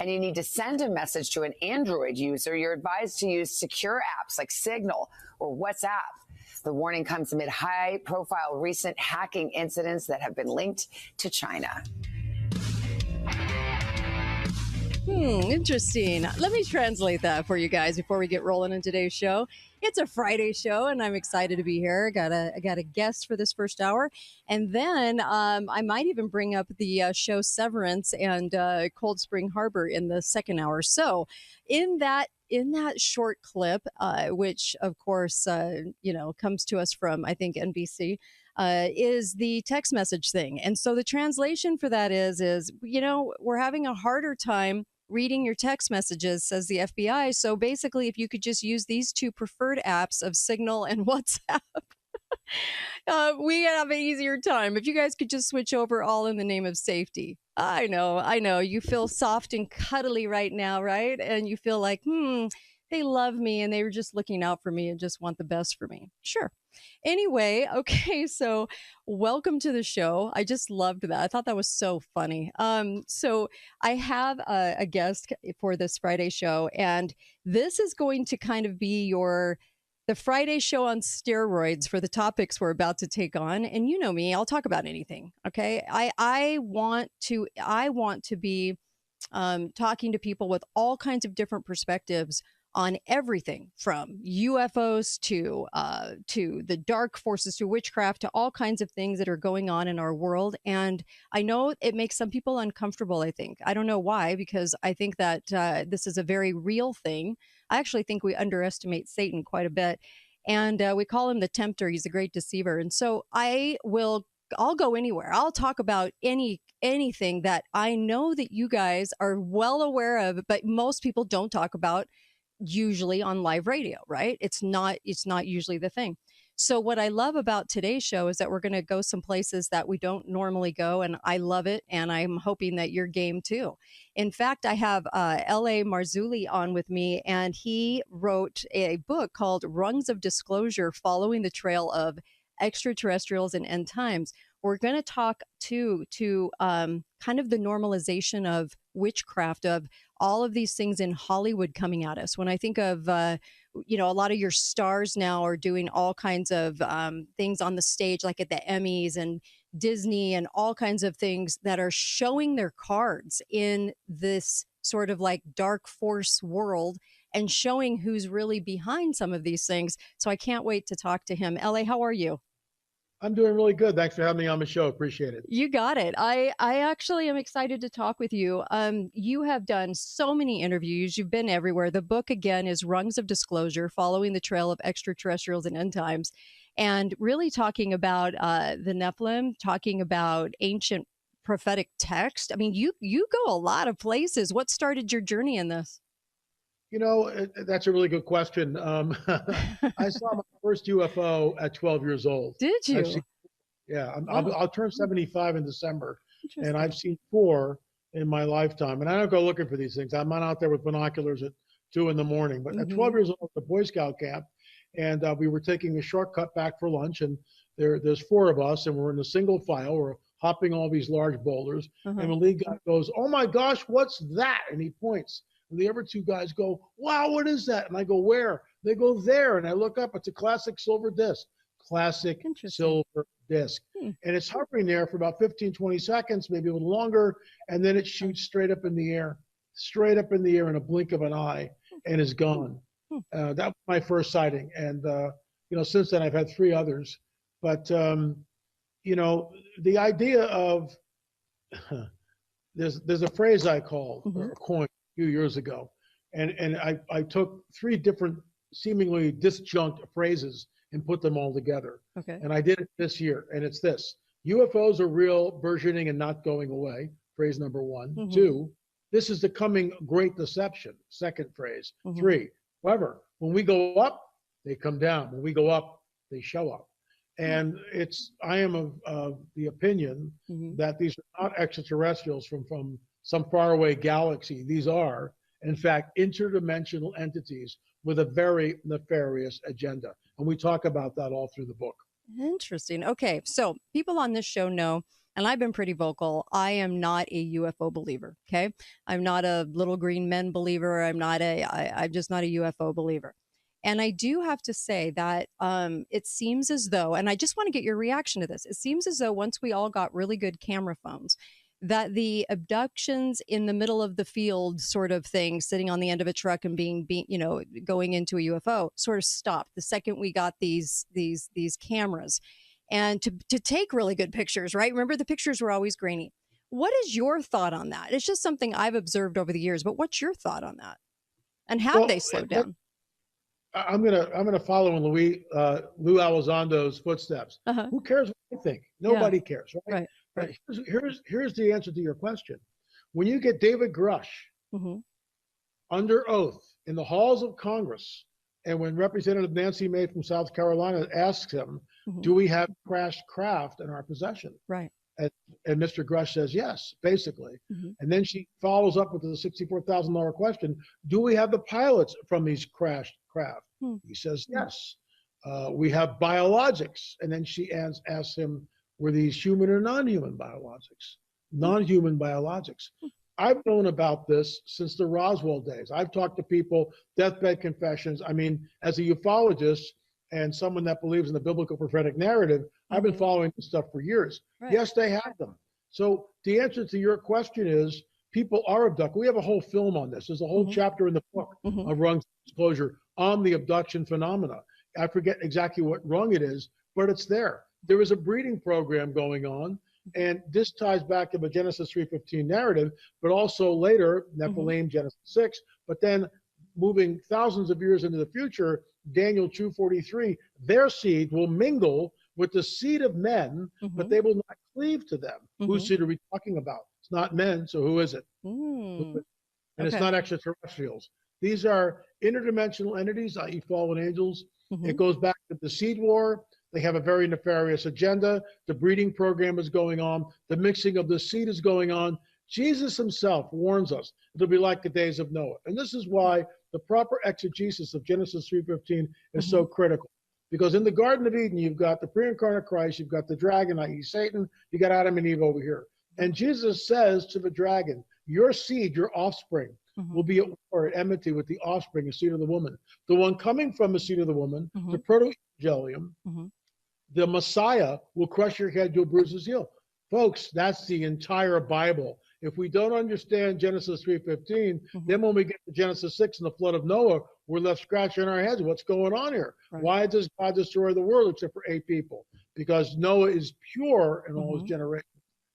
and you need to send a message to an Android user, you're advised to use secure apps like Signal or WhatsApp. The warning comes amid high-profile recent hacking incidents that have been linked to China. Interesting. Let me translate that for you guys before we get rolling in today's show. It's a Friday show, and I'm excited to be here. I got a guest for this first hour, and then I might even bring up the show Severance and Cold Spring Harbor in the second hour. So, in that short clip, which of course comes to us from I think NBC. Is the text message thing. And so the translation for that is we're having a harder time reading your text messages, says the FBI. So basically, if you could just use these two preferred apps of Signal and WhatsApp, we have an easier time. If you guys could just switch over, all in the name of safety. I know. You feel soft and cuddly right now, right? And you feel like, they love me and they were just looking out for me and just want the best for me. Sure. Anyway, okay, so welcome to the show. I just loved that. I thought that was so funny. So I have a guest for this Friday show, and this is going to kind of be the Friday show on steroids for the topics we're about to take on. And you know me, I'll talk about anything. Okay, I want to be talking to people with all kinds of different perspectives on everything from UFOs to the dark forces, to witchcraft, to all kinds of things that are going on in our world. And I know it makes some people uncomfortable, I think. I don't know why, because I think that this is a very real thing. I actually think we underestimate Satan quite a bit. And we call him the tempter. He's a great deceiver. And so I'll go anywhere. I'll talk about anything that I know that you guys are well aware of, but most people don't talk about usually on live radio, right? It's not usually the thing. So what I love about today's show is that we're going to go some places that we don't normally go, and I love it, and I'm hoping that you're game too. In fact, I have L.A. Marzulli on with me, and he wrote a book called Rungs of Disclosure: Following the Trail of Extraterrestrials and End Times. We're going to talk to kind of the normalization of witchcraft, of all of these things in Hollywood coming at us. When I think of, a lot of your stars now are doing all kinds of things on the stage, like at the Emmys and Disney and all kinds of things that are showing their cards in this sort of like dark force world and showing who's really behind some of these things. So I can't wait to talk to him. LA, how are you? I'm doing really good. Thanks for having me on the show. Appreciate it. You got it. I actually am excited to talk with you. You have done so many interviews. You've been everywhere. The book, again, is Rungs of Disclosure: Following the Trail of Extraterrestrials and End Times, and really talking about the Nephilim, talking about ancient prophetic text. I mean, you go a lot of places. What started your journey in this? That's a really good question. I saw my first UFO at 12 years old. Did you? I'll turn 75 in December, and I've seen 4 in my lifetime. And I don't go looking for these things. I'm not out there with binoculars at 2 in the morning. But at 12 years old, at the Boy Scout camp, and we were taking a shortcut back for lunch, and there's 4 of us, and we're in a single file. We're hopping all these large boulders, and the lead guy goes, "Oh my gosh, what's that?" And he points. And the other 2 guys go, "Wow, what is that?" And I go, "Where?" They go, "There." And I look up, it's a classic silver disc. Classic silver disc. And it's hovering there for about 15, 20 seconds, maybe a little longer. And then it shoots straight up in the air in a blink of an eye, and is gone. That was my first sighting. And, since then I've had 3 others. But, the idea of, there's a phrase I called, or a coin, few years ago, and I took 3 different seemingly disjunct phrases and put them all together. Okay. And I did it this year, and it's this: UFOs are real, burgeoning, and not going away. Phrase number 1. 2, this is the coming great deception. Second phrase. 3, however, when we go up, they come down. When we go up, they show up. And I am of the opinion that these are not extraterrestrials from some faraway galaxy. These are, in fact, interdimensional entities with a very nefarious agenda. And we talk about that all through the book. Interesting. Okay, so people on this show know and I've been pretty vocal. I am not a UFO believer. Okay. I'm not a little green men believer. I'm just not a UFO believer. And I do have to say that it seems as though, and I just want to get your reaction to this. It seems as though once we all got really good camera phones, that the abductions in the middle of the field sort of thing, sitting on the end of a truck and being going into a UFO, sort of stopped the second we got these cameras, and to take really good pictures. Right? Remember, the pictures were always grainy. What is your thought on that? It's just something I've observed over the years, but what's your thought on that? And have they slowed down? I'm gonna follow in Lou Elizondo's footsteps. Who cares what I think? Nobody cares, right? Right. Here's the answer to your question. When you get David Grush under oath in the halls of Congress, and when Representative Nancy May from South Carolina asks him, "Do we have crashed craft in our possession?" Right. And Mr. Grush says yes, basically. And then she follows up with the $64,000 question: "Do we have the pilots from these crashed craft?" He says yes. We have biologics. And then she asks him, were these human or non-human biologics? Non-human biologics. I've known about this since the Roswell days. I've talked to people, deathbed confessions. I mean, as a ufologist and someone that believes in the biblical prophetic narrative, I've been following this stuff for years. Right. Yes, they have them. So the answer to your question is people are abducted. We have a whole film on this. There's a whole chapter in the book of Rung's disclosure on the abduction phenomena. I forget exactly what rung it is, but it's there. There is a breeding program going on, and this ties back to the Genesis 3:15 narrative, but also later, Nephilim, Genesis 6, but then moving thousands of years into the future, Daniel 2:43, their seed will mingle with the seed of men, but they will not cleave to them. Whose seed are we talking about? It's not men, so who is it? And it's not extraterrestrials. These are interdimensional entities, i.e. fallen angels. It goes back to the seed war. They have a very nefarious agenda. The breeding program is going on. The mixing of the seed is going on. Jesus himself warns us it'll be like the days of Noah. And this is why the proper exegesis of Genesis 3:15 is so critical. Because in the Garden of Eden, you've got the pre-incarnate Christ, you've got the dragon, i.e. Satan, you got Adam and Eve over here. And Jesus says to the dragon, your seed, your offspring, will be at war, at enmity with the offspring, the seed of the woman. The one coming from the seed of the woman, the proto-evangelium, the Messiah will crush your head, you'll bruise his heel. Folks, that's the entire Bible. If we don't understand Genesis 3:15, then when we get to Genesis 6 and the flood of Noah, we're left scratching our heads. What's going on here? Why does God destroy the world except for 8 people? Because Noah is pure in all his generations.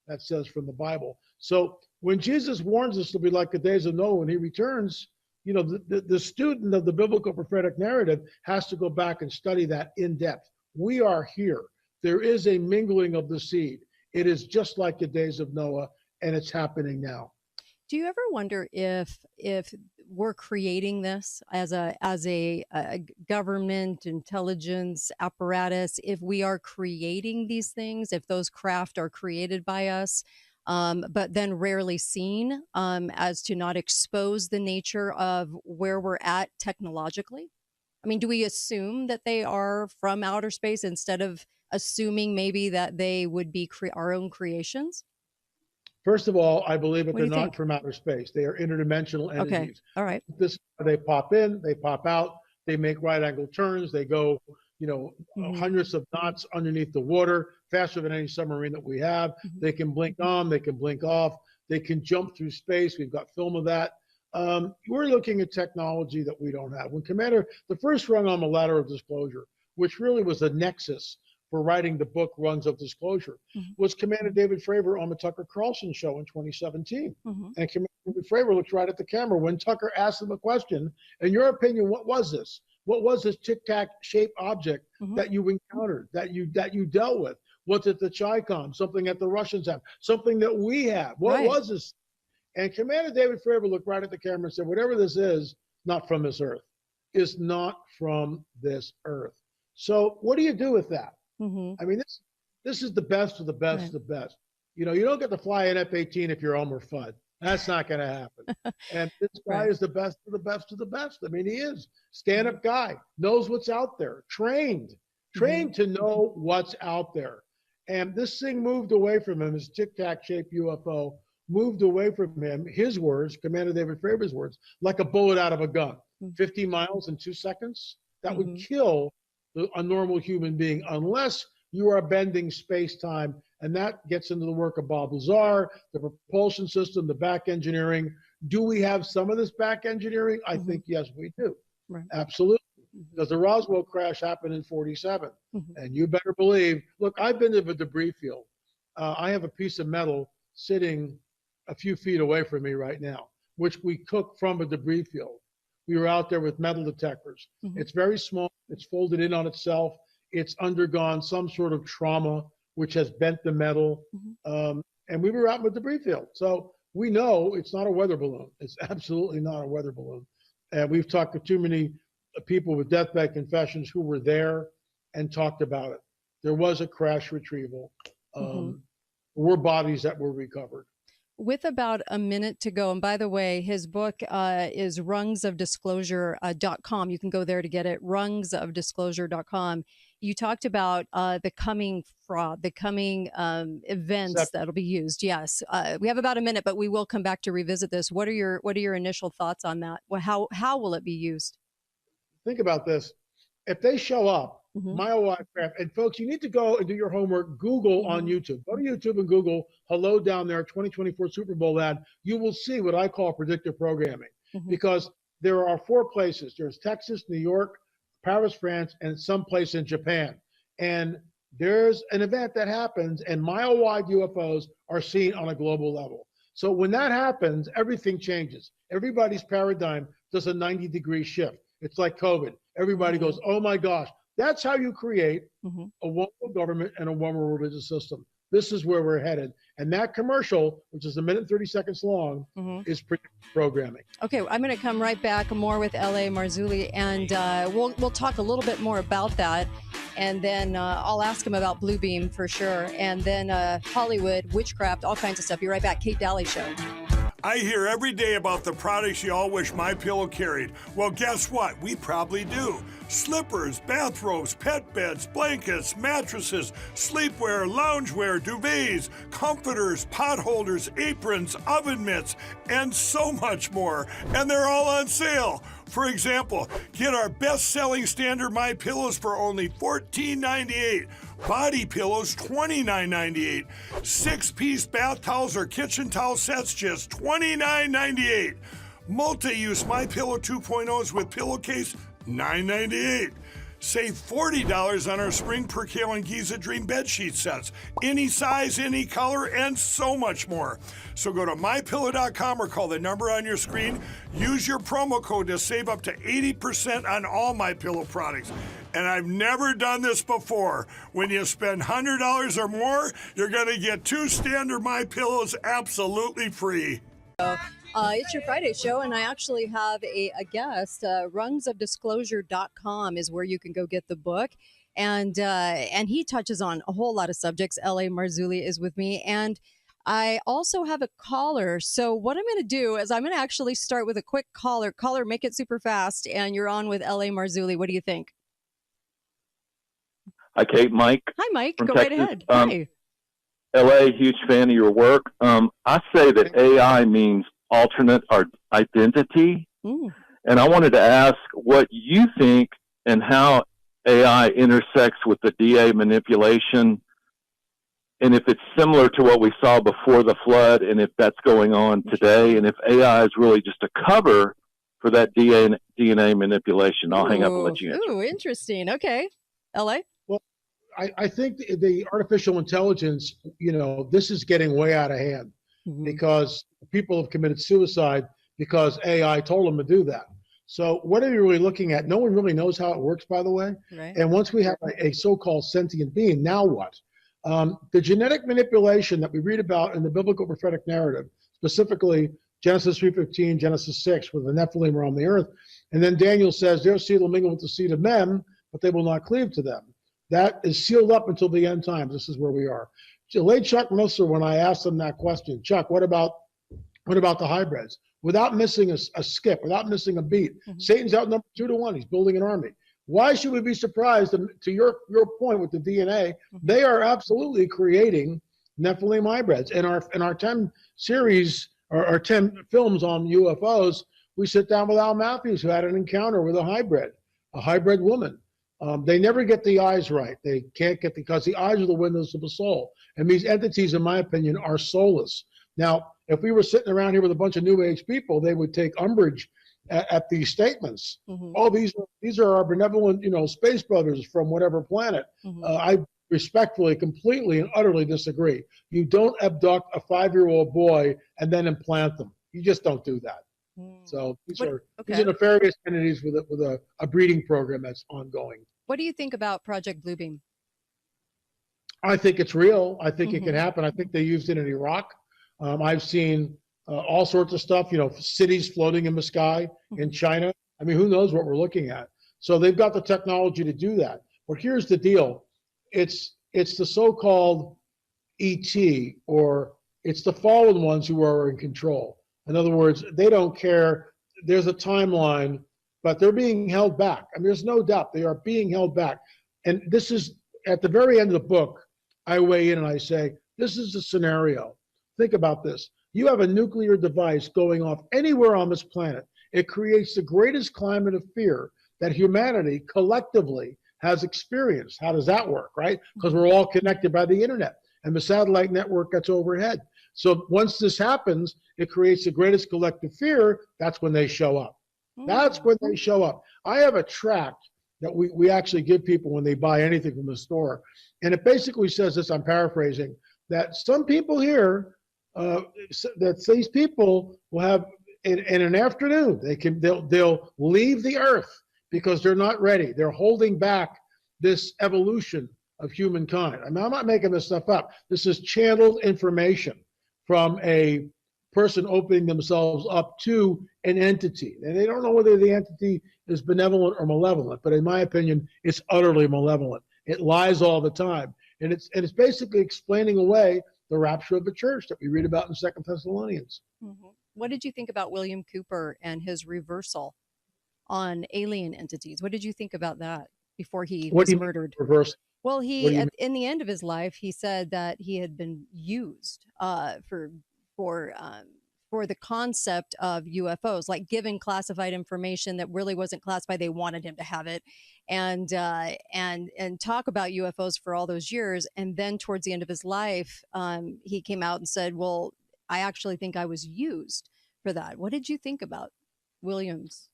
That says from the Bible. So when Jesus warns us to be like the days of Noah when he returns, you know, the student of the biblical prophetic narrative has to go back and study that in depth. We are here. There is a mingling of the seed. It is just like the days of Noah, and it's happening now. Do you ever wonder if we're creating this as a government intelligence apparatus, if we are creating these things, if those craft are created by us, but then rarely seen, as to not expose the nature of where we're at technologically? I mean, do we assume that they are from outer space instead of assuming maybe that they would be our own creations? First of all, I believe that they're not from outer space. They are interdimensional entities. Okay. All right. They pop in, they pop out, they make right angle turns, they go, hundreds of knots underneath the water, faster than any submarine that we have. They can blink on, they can blink off, they can jump through space. We've got film of that. We're looking at technology that we don't have. When Commander, the first rung on the ladder of disclosure, which really was the nexus for writing the book Rungs of Disclosure, was Commander David Fravor on the Tucker Carlson show in 2017. And Commander David Fravor looked right at the camera when Tucker asked him a question, in your opinion, what was this? What was this tic-tac shaped object that you encountered, that you dealt with? Was it the Chi-Com, something that the Russians have, something that we have? What was this? And Commander David Fravor looked right at the camera and said, whatever this is, not from this earth. Is not from this earth. So what do you do with that? I mean, this is the best of the best of the best. You don't get to fly an F-18 if you're Elmer Fudd. That's not going to happen. And this guy is the best of the best of the best. I mean, he is. Stand-up guy, knows what's out there, trained to know what's out there. And this thing moved away from him, his tic-tac shaped UFO moved away from him, his words, Commander David Fravor's words, like a bullet out of a gun. 50 miles in 2 seconds? That would kill a normal human being unless you are bending space-time. And that gets into the work of Bob Lazar, the propulsion system, the back engineering. Do we have some of this back engineering? I think, yes, we do. Right. Absolutely. Because the Roswell crash happened in 47. And you better believe, look, I've been to the debris field. I have a piece of metal sitting a few feet away from me right now, which we took from a debris field. We were out there with metal detectors. It's very small. It's folded in on itself. It's undergone some sort of trauma, which has bent the metal. And we were out with the debris field. So we know it's not a weather balloon. It's absolutely not a weather balloon. And we've talked to too many people with deathbed confessions who were there and talked about it. There was a crash retrieval. There were bodies that were recovered. With about a minute to go, and by the way, his book is rungsofdisclosure.com. You can go there to get it, rungsofdisclosure.com. You talked about the coming fraud, the coming events that'll be used. Yes, we have about a minute, but we will come back to revisit this. What are your initial thoughts on that? Well, how will it be used? Think about this. If they show up, mile-wide craft, and folks, you need to go and do your homework. Google on YouTube. Go to YouTube and Google "Hello Down There" 2024 Super Bowl ad. You will see what I call predictive programming, because there are 4 places. There's Texas, New York, Paris, France, and some place in Japan. And there's an event that happens, and mile-wide UFOs are seen on a global level. So when that happens, everything changes. Everybody's paradigm does a 90-degree shift. It's like COVID. Everybody goes, oh my gosh. That's how you create a one world government and a one world religious system. This is where we're headed. And that commercial, which is 1 minute and 30 seconds long, is programming. Okay, I'm going to come right back more with L.A. Marzulli, and we'll talk a little bit more about that. And then I'll ask him about Bluebeam for sure. And then Hollywood, Witchcraft, all kinds of stuff. Be right back. Kate Dalley Show. I hear every day about the products you all wish MyPillow carried. Well, guess what? We probably do. Slippers, bathrobes, pet beds, blankets, mattresses, sleepwear, loungewear, duvets, comforters, pot holders, aprons, oven mitts, and so much more. And they're all on sale. For example, get our best-selling standard MyPillows for only $14.98. Body pillows, $29.98. 6-piece bath towels or kitchen towel sets, just $29.98. Multi-use MyPillow 2.0s with pillowcase, $9.98. Save $40 on our Spring Percale and Giza Dream bedsheet sets. Any size, any color, and so much more. So go to MyPillow.com or call the number on your screen. Use your promo code to save up to 80% on all MyPillow products. And I've never done this before. When you spend $100 or more, you're going to get 2 standard MyPillows absolutely free. It's your Friday show, and I actually have a guest. Rungsofdisclosure.com is where you can go get the book. And he touches on a whole lot of subjects. L.A. Marzulli is with me. And I also have a caller. So what I'm going to do is I'm going to actually start with a quick caller. Caller, make it super fast. And you're on with L.A. Marzulli. What do you think? Hi, Kate. Mike. Hi, Mike. Go Texas. right ahead. Hi. L.A., huge fan of your work. I say that AI means alternate identity. And I wanted to ask what you think and how AI intersects with the DA manipulation, and if it's similar to what we saw before the flood, and if that's going on today, and if AI is really just a cover for that DNA manipulation. I'll hang up and let you answer. Ooh, interesting. Okay. L.A.? Well, I think the artificial intelligence, this is getting way out of hand. Because people have committed suicide because AI told them to do that. So what are you really looking at? No one really knows how it works, by the way. Right. And once we have a so-called sentient being, now what? The genetic manipulation that we read about in the biblical prophetic narrative, specifically Genesis 3:15, Genesis 6, with the Nephilim were on the earth. And then Daniel says, their seed will mingle with the seed of men, but they will not cleave to them. That is sealed up until the end times. This is where we are. Late Chuck Mercer, when I asked him that question, Chuck, what about the hybrids? Without missing a skip, without missing a beat, Satan's outnumbered 2-1. He's building an army. Why should we be surprised? To your point with the DNA, they are absolutely creating Nephilim hybrids. In our 10 series or 10 films on UFOs, we sit down with Al Matthews, who had an encounter with a hybrid woman. They never get the eyes right. They can't get because the eyes are the windows of the soul. And these entities, in my opinion, are soulless. Now, if we were sitting around here with a bunch of New Age people, they would take umbrage at these statements. Oh, these are our benevolent, space brothers from whatever planet. I respectfully, completely, and utterly disagree. You don't abduct a 5-year-old boy and then implant them. You just don't do that. So these are nefarious entities with a breeding program that's ongoing. What do you think about Project Bluebeam? I think it's real. I think it can happen. I think they used it in Iraq. I've seen all sorts of stuff, cities floating in the sky in China. I mean, who knows what we're looking at? So they've got the technology to do that. But here's the deal. It's the so-called ET, or it's the fallen ones who are in control. In other words, they don't care. There's a timeline, but they're being held back. I mean, there's no doubt they are being held back. And this is, at the very end of the book, I weigh in and I say, this is the scenario. Think about this. You have a nuclear device going off anywhere on this planet. It creates the greatest climate of fear that humanity collectively has experienced. How does that work, right? Because we're all connected by the internet and the satellite network that's overhead. So once this happens, it creates the greatest collective fear. That's when they show up. That's when they show up. I have a tract that we actually give people when they buy anything from the store. And it basically says this, I'm paraphrasing, that some people here, that these people will have in an afternoon, they'll leave the earth because they're not ready. They're holding back this evolution of humankind. I mean, I'm not making this stuff up. This is channeled information from a person opening themselves up to an entity. And they don't know whether the entity is benevolent or malevolent, but in my opinion, it's utterly malevolent. It lies all the time. And it's basically explaining away the rapture of the church that we read about in 2 Thessalonians. What did you think about William Cooper and his reversal on alien entities? What did you think about that before he was murdered? Reversal? Well, in the end of his life, he said that he had been used for the concept of UFOs, like given classified information that really wasn't classified. They wanted him to have it, and talk about UFOs for all those years. And then towards the end of his life, he came out and said, "Well, I actually think I was used for that." What did you think about Williams?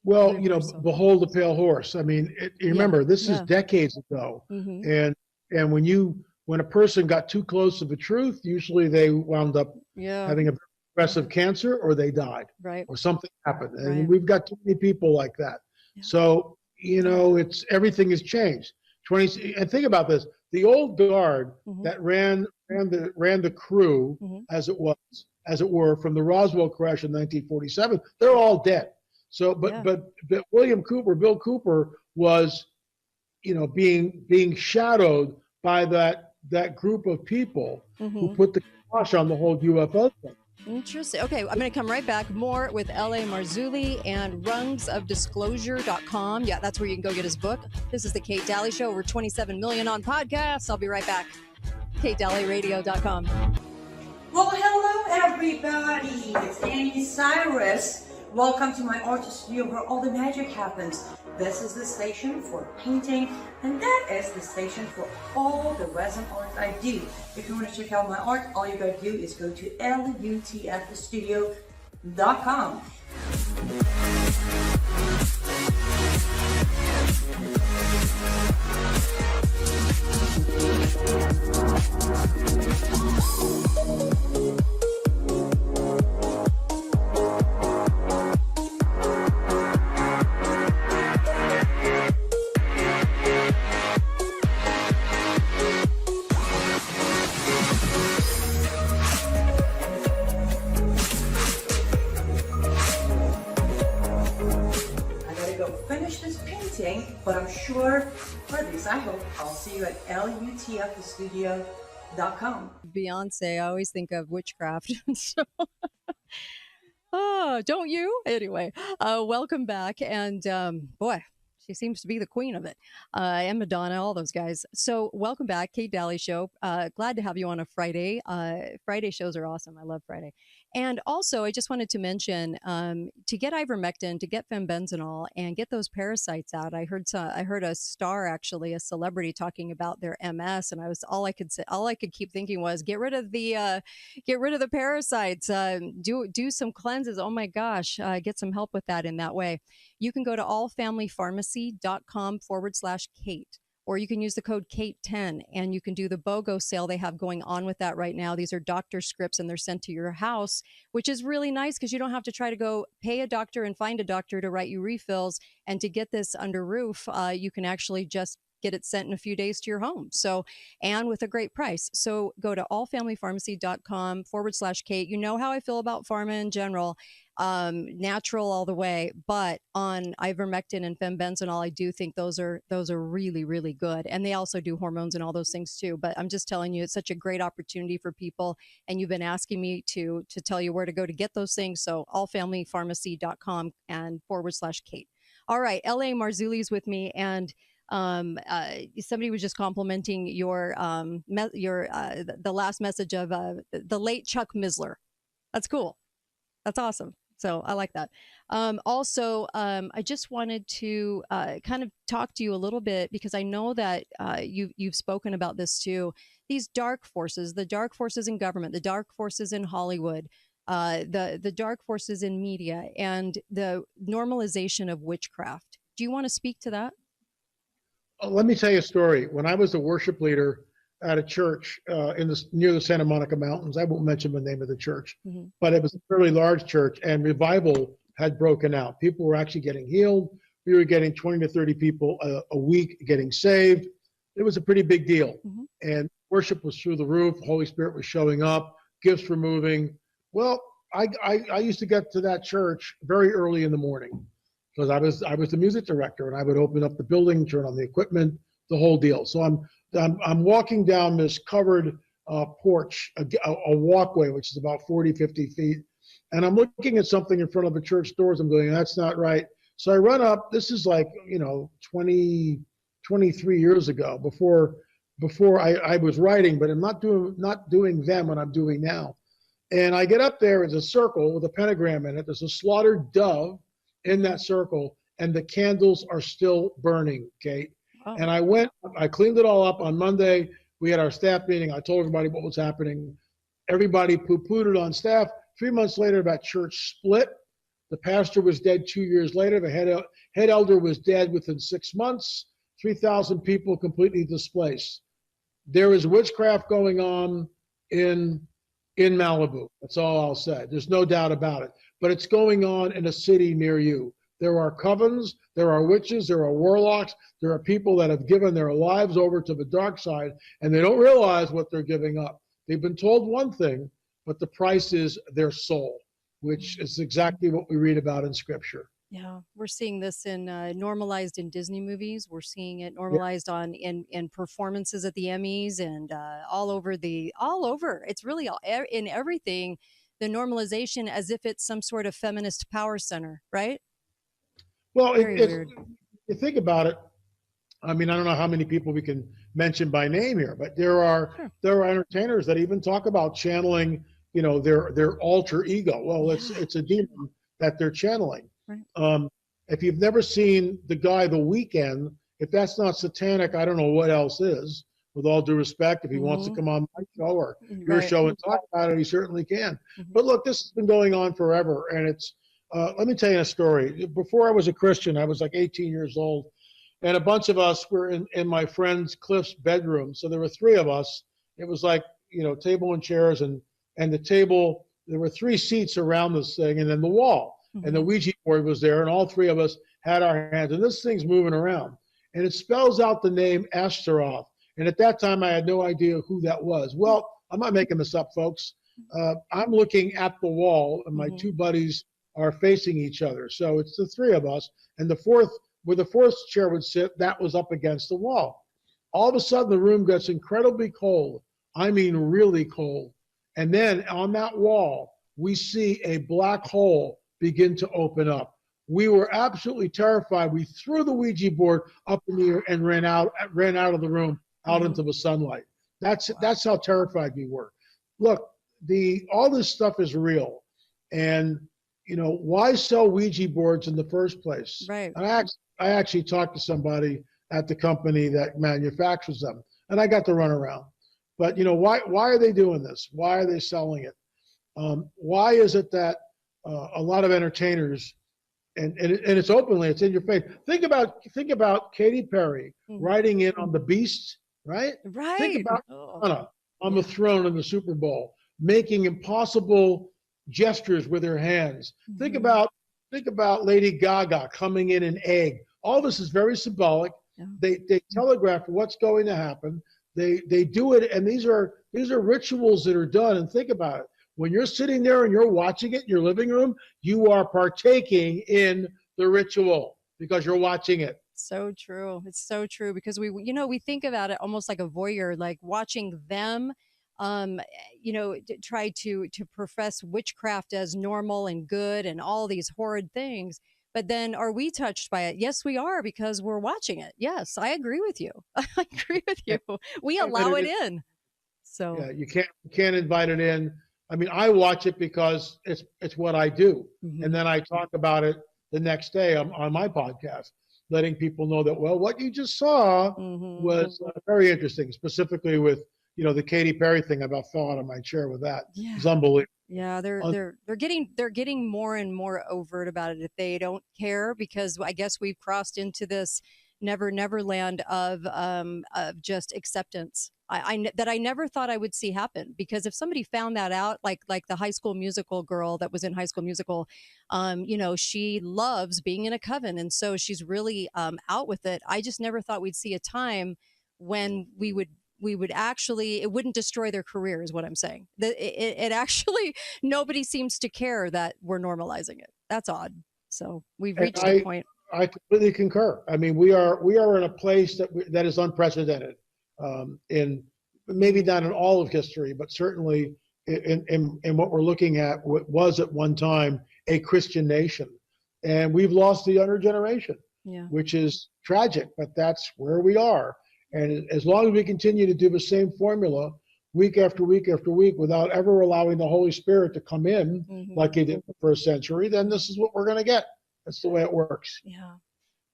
Well, behold the pale horse. I mean, remember, this is decades ago. And when a person got too close to the truth, usually they wound up having a aggressive cancer, or they died, or something happened. And we've got too many people like that. So, everything has changed. And think about this: the old guard that ran the crew, as it were, from the Roswell crash in 1947, they're all dead. So, but Bill Cooper was, being shadowed by that group of people who put the kibosh on the whole UFO thing. Interesting. Okay, I'm going to come right back. More with L.A. Marzulli and rungsofdisclosure.com. Yeah, that's where you can go get his book. This is the Kate Dalley Show. We're 27 million on podcasts. I'll be right back. KateDalleyRadio.com. Well, hello, everybody. It's Annie Cyrus. Welcome to my art studio where all the magic happens. This is the station for painting, and that is the station for all the resin art I do. If you want to check out my art, all you gotta do is go to lutfstudio.com. But I'm sure, for at least I hope, I'll see you at lutfstudio.com. Beyonce, I always think of Witchcraft. Oh, don't you? Anyway, welcome back. And boy, She seems to be the queen of it. And Madonna, all those guys. So welcome back, Kate Dalley Show. Glad to have you on a Friday. Friday shows are awesome. I love Friday. And also, I just wanted to mention to get ivermectin, to get fenbenazole, and get those parasites out. I heard a star, actually, a celebrity, talking about their MS, and all I could keep thinking was get rid of the parasites. Do some cleanses. Oh my gosh, get some help with that in that way. You can go to allfamilypharmacy.com/Kate. Or you can use the code KATE10 and you can do the BOGO sale they have going on with that right now. These are doctor scripts and they're sent to your house, which is really nice because you don't have to try to go pay a doctor and find a doctor to write you refills. And to get this under roof, you can actually just get it sent in a few days to your home. So, and with a great price. So go to allfamilypharmacy.com/Kate. You know how I feel about pharma in general. Natural all the way, but on ivermectin and fenbenazole, I do think those are really, really good. And they also do hormones and all those things too. But I'm just telling you, it's such a great opportunity for people. And you've been asking me to tell you where to go to get those things. So allfamilypharmacy.com and /Kate. All right. LA Marzulli's with me. And somebody was just complimenting your the last message of the late Chuck Missler. That's cool. That's awesome. So I like that. Also, I just wanted to kind of talk to you a little bit because I know that you've spoken about this too. These dark forces, the dark forces in government, the dark forces in Hollywood, the dark forces in media, and the normalization of witchcraft. Do you want to speak to that? Let me tell you a story. When I was a worship leader at a church near the Santa Monica Mountains, I won't mention the name of the church, but it was a fairly large church, and revival had broken out. People were actually getting healed. We were getting 20 to 30 people a week getting saved. It was a pretty big deal. And worship was through the roof. Holy Spirit was showing up. Gifts were moving. Well, I used to get to that church very early in the morning because I was the music director, and I would open up the building, turn on the equipment, the whole deal. So I'm walking down this covered porch, a walkway, which is about 40, 50 feet. And I'm looking at something in front of the church doors. I'm going, that's not right. So I run up. This is like, 23 years ago, before I was writing, but I'm not doing them what I'm doing now. And I get up there. It's a circle with a pentagram in it. There's a slaughtered dove in that circle, and the candles are still burning, Kate. And I cleaned it all up on Monday. We had our staff meeting. I told everybody what was happening. Everybody poo-pooed it on staff. 3 months later, that church split. The pastor was dead 2 years later. The head elder was dead within 6 months. 3,000 people completely displaced. There is witchcraft going on in Malibu. That's all I'll say. There's no doubt about it. But it's going on in a city near you. There are covens, there are witches, there are warlocks, there are people that have given their lives over to the dark side, and they don't realize what they're giving up. They've been told one thing, but the price is their soul, which is exactly what we read about in Scripture. Yeah, we're seeing this normalized in Disney movies. We're seeing it normalized in performances at the Emmys and all over. It's really in everything. The normalization as if it's some sort of feminist power center, right? Well, you think about it. I mean, I don't know how many people we can mention by name here, but there are entertainers that even talk about channeling, their alter ego. Well, it's a demon that they're channeling. Right. If you've never seen the guy The Weeknd, if that's not satanic, I don't know what else is. With all due respect, if he wants to come on my show or your show and talk about it, he certainly can. But look, this has been going on forever, and it's. Let me tell you a story. Before I was a Christian, I was like 18 years old, and a bunch of us were in my friend Cliff's bedroom. So there were three of us. It was like, table and chairs, and the table, there were three seats around this thing, and then the wall. And the Ouija board was there, and all three of us had our hands, and this thing's moving around. And it spells out the name Astaroth. And at that time, I had no idea who that was. Well, I'm not making this up, folks. I'm looking at the wall, and my two buddies are facing each other. So it's the three of us. And where the fourth chair would sit, that was up against the wall. All of a sudden, the room gets incredibly cold. I mean, really cold. And then on that wall, we see a black hole begin to open up. We were absolutely terrified. We threw the Ouija board up in the air and ran out of the room, out into the sunlight. That's how terrified we were. Look, all this stuff is real, and why sell Ouija boards in the first place? Right. And I actually talked to somebody at the company that manufactures them, and I got to run around. But why are they doing this? Why are they selling it? Why is it that a lot of entertainers, and it's openly, it's in your face. Think about Katy Perry riding in on the Beast, right? Right. Think about Anna on the throne in the Super Bowl, making impossible gestures with her hands. Think about Lady Gaga coming in an egg. All this is very symbolic. Yeah. They telegraph what's going to happen. They do it, and these are rituals that are done. And think about it. When you're sitting there and you're watching it in your living room, you are partaking in the ritual because you're watching it. So true. It's so true because we think about it almost like a voyeur, like watching them, try to profess witchcraft as normal and good and all these horrid things. But then are we touched by it? Yes, we are, because we're watching it. Yes, I agree with you. I agree with you. We allow it in. So yeah, you can't invite it in. I mean, I watch it because it's what I do. And then I talk about it the next day on my podcast, letting people know that, well, what you just saw was very interesting, specifically with, the Katy Perry thing. I about fell out of my chair with that. Yeah. It's unbelievable. Yeah, they're getting more and more overt about it if they don't care, because I guess we've crossed into this never land of just acceptance. That I never thought I would see happen, because if somebody found that out, like the High School Musical girl that was in High School Musical, she loves being in a coven, and so she's really out with it. I just never thought we'd see a time when we would actually, it wouldn't destroy their career, is what I'm saying. It actually, nobody seems to care that we're normalizing it. That's odd. So we've reached a point. I completely concur. I mean, we are in a place that is unprecedented, in maybe not in all of history, but certainly in what we're looking at, what was at one time a Christian nation, and we've lost the younger generation, which is tragic. But that's where we are. And as long as we continue to do the same formula week after week after week without ever allowing the Holy Spirit to come in like he did in the first century, then this is what we're going to get. That's the way it works. Yeah.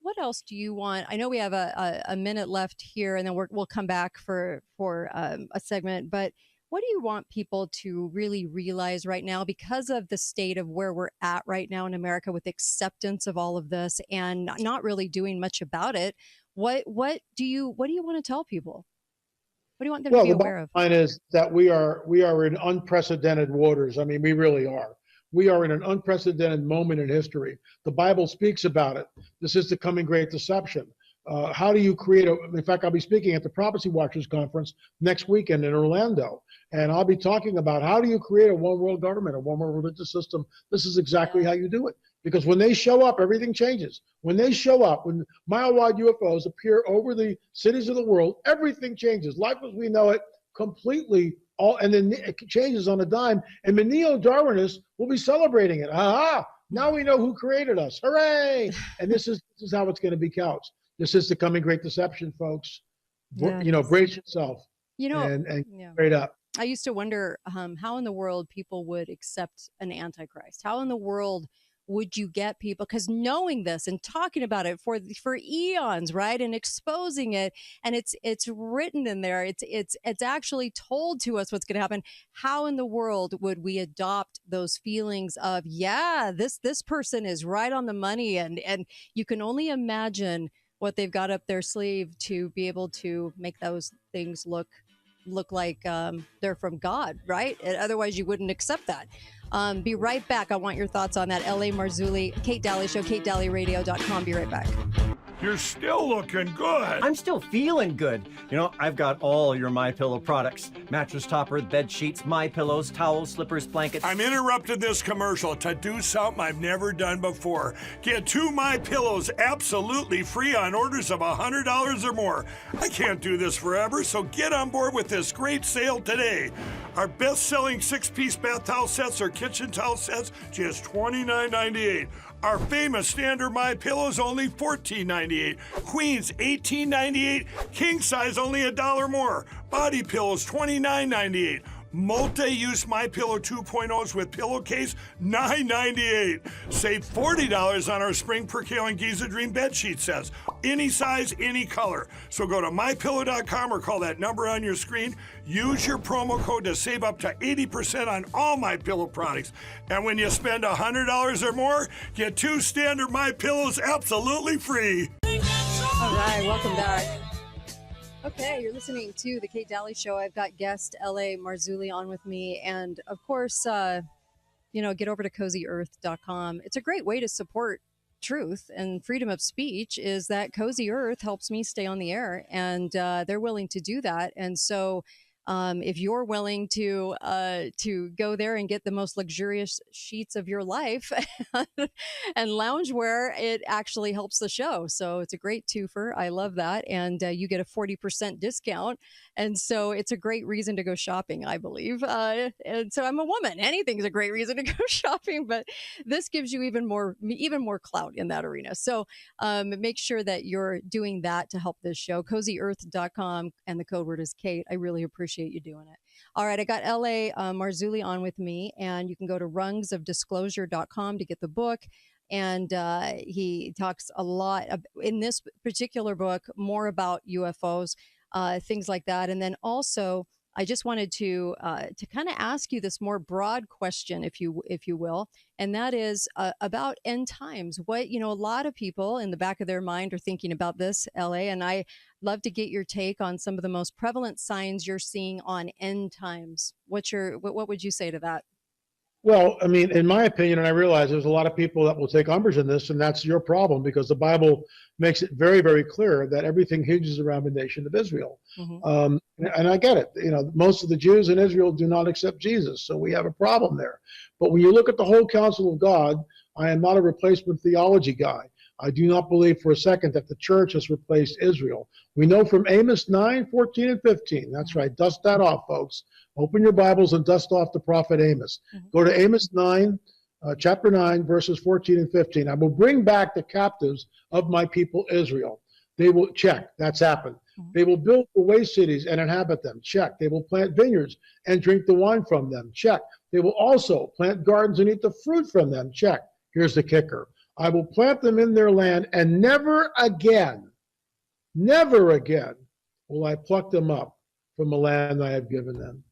What else do you want? I know we have a minute left here, and then we'll come back for a segment. But what do you want people to really realize right now, because of the state of where we're at right now in America with acceptance of all of this and not really doing much about it? What do you want to tell people? What do you want them to be aware of? The bottom line is that we are in unprecedented waters. I mean, we really are. We are in an unprecedented moment in history. The Bible speaks about it. This is the coming great deception. How do you create in fact, I'll be speaking at the Prophecy Watchers Conference next weekend in Orlando, and I'll be talking about how do you create a one world government, a one world religious system. This is exactly how you do it. Because when they show up, everything changes. When they show up, when mile-wide UFOs appear over the cities of the world, everything changes. Life as we know it completely, and then it changes on a dime. And the neo-Darwinists will be celebrating it. Aha! Now we know who created us. Hooray! And this is how it's going to be couched. This is the coming great deception, folks. Yes. Brace yourself. And straight up. I used to wonder how in the world people would accept an antichrist. How in the world would you get people, because knowing this and talking about it for eons, right, and exposing it, and it's written in there, it's actually told to us what's going to happen. How in the world would we adopt those feelings of, this person is right on the money, and you can only imagine what they've got up their sleeve to be able to make those things look like they're from God, right? Otherwise, you wouldn't accept that. Be right back. I want your thoughts on that. L.A. Marzulli, Kate Dalley Show, KateDalleyRadio.com. Be right back. You're still looking good. I'm still feeling good. I've got all your MyPillow products. Mattress topper, bed sheets, MyPillows, towels, slippers, blankets. I'm interrupting this commercial to do something I've never done before. Get 2 MyPillows absolutely free on orders of $100 or more. I can't do this forever, so get on board with this great sale today. Our best-selling 6-piece bath towel sets or kitchen towel sets, just $29.98. Our famous standard My Pillow is only $14.98. Queens $18.98. King size only $1 more. Body pillows $29.98. Multi-use My Pillow 2.0s with pillowcase $9.98. Save $40 on our spring percale and Giza Dream bed sheet sets. Any size, any color. So go to mypillow.com or call that number on your screen. Use your promo code to save up to 80% on all My Pillow products. And when you spend $100 or more, get 2 standard My Pillows absolutely free. All right, welcome back. Okay, you're listening to the Kate Dalley Show. I've got guest L.A. Marzulli on with me. And, of course, get over to CozyEarth.com. It's a great way to support truth and freedom of speech is that Cozy Earth helps me stay on the air, and they're willing to do that. And so if you're willing to go there and get the most luxurious sheets of your life and loungewear, it actually helps the show. So it's a great twofer. I love that. And you get a 40% discount. And so it's a great reason to go shopping, I believe. And so I'm a woman. Anything's a great reason to go shopping, but this gives you even more clout in that arena. So make sure that you're doing that to help this show. CozyEarth.com, and the code word is Kate. I really appreciate you doing it. All right, I got L.A. Marzulli on with me, and you can go to rungsofdisclosure.com to get the book. And he talks a lot in this particular book more about UFOs, things like that. And then also, I just wanted to kind of ask you this more broad question, if you will, and that is about end times. What, a lot of people in the back of their mind are thinking about this, LA, and I love to get your take on some of the most prevalent signs you're seeing on end times. What would you say to that? Well, I mean, in my opinion, and I realize there's a lot of people that will take umbrage in this, and that's your problem, because the Bible makes it very, very clear that everything hinges around the nation of Israel. Mm-hmm. And I get it. Most of the Jews in Israel do not accept Jesus, so we have a problem there. But when you look at the whole counsel of God, I am not a replacement theology guy. I do not believe for a second that the church has replaced Israel. We know from Amos 9, 14, and 15. That's right. Dust that off, folks. Open your Bibles and dust off the prophet Amos. Mm-hmm. Go to Amos 9, chapter 9, verses 14 and 15. I will bring back the captives of my people Israel. They will, check, that's happened. Mm-hmm. They will build the waste cities and inhabit them. Check. They will plant vineyards and drink the wine from them. Check. They will also plant gardens and eat the fruit from them. Check. Here's the kicker. I will plant them in their land, and never again will I pluck them up from the land I have given them.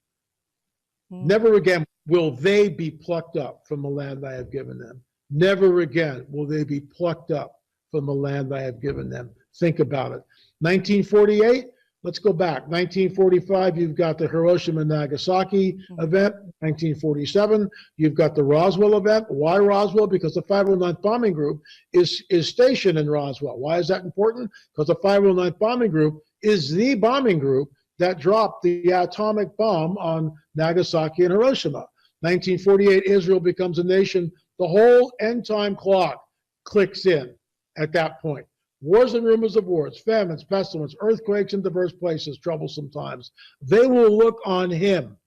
Mm. Never again will they be plucked up from the land I have given them. Never again will they be plucked up from the land I have given them. Think about it. 1948, let's go back. 1945, you've got the Hiroshima and Nagasaki event. 1947, you've got the Roswell event. Why Roswell? Because the 509th Bombing Group is stationed in Roswell. Why is that important? Because the 509th Bombing Group is the bombing group that dropped the atomic bomb on Nagasaki and Hiroshima. 1948, Israel becomes a nation. The whole end time clock clicks in at that point. Wars and rumors of wars, famines, pestilence, earthquakes in diverse places, troublesome times. They will look on him,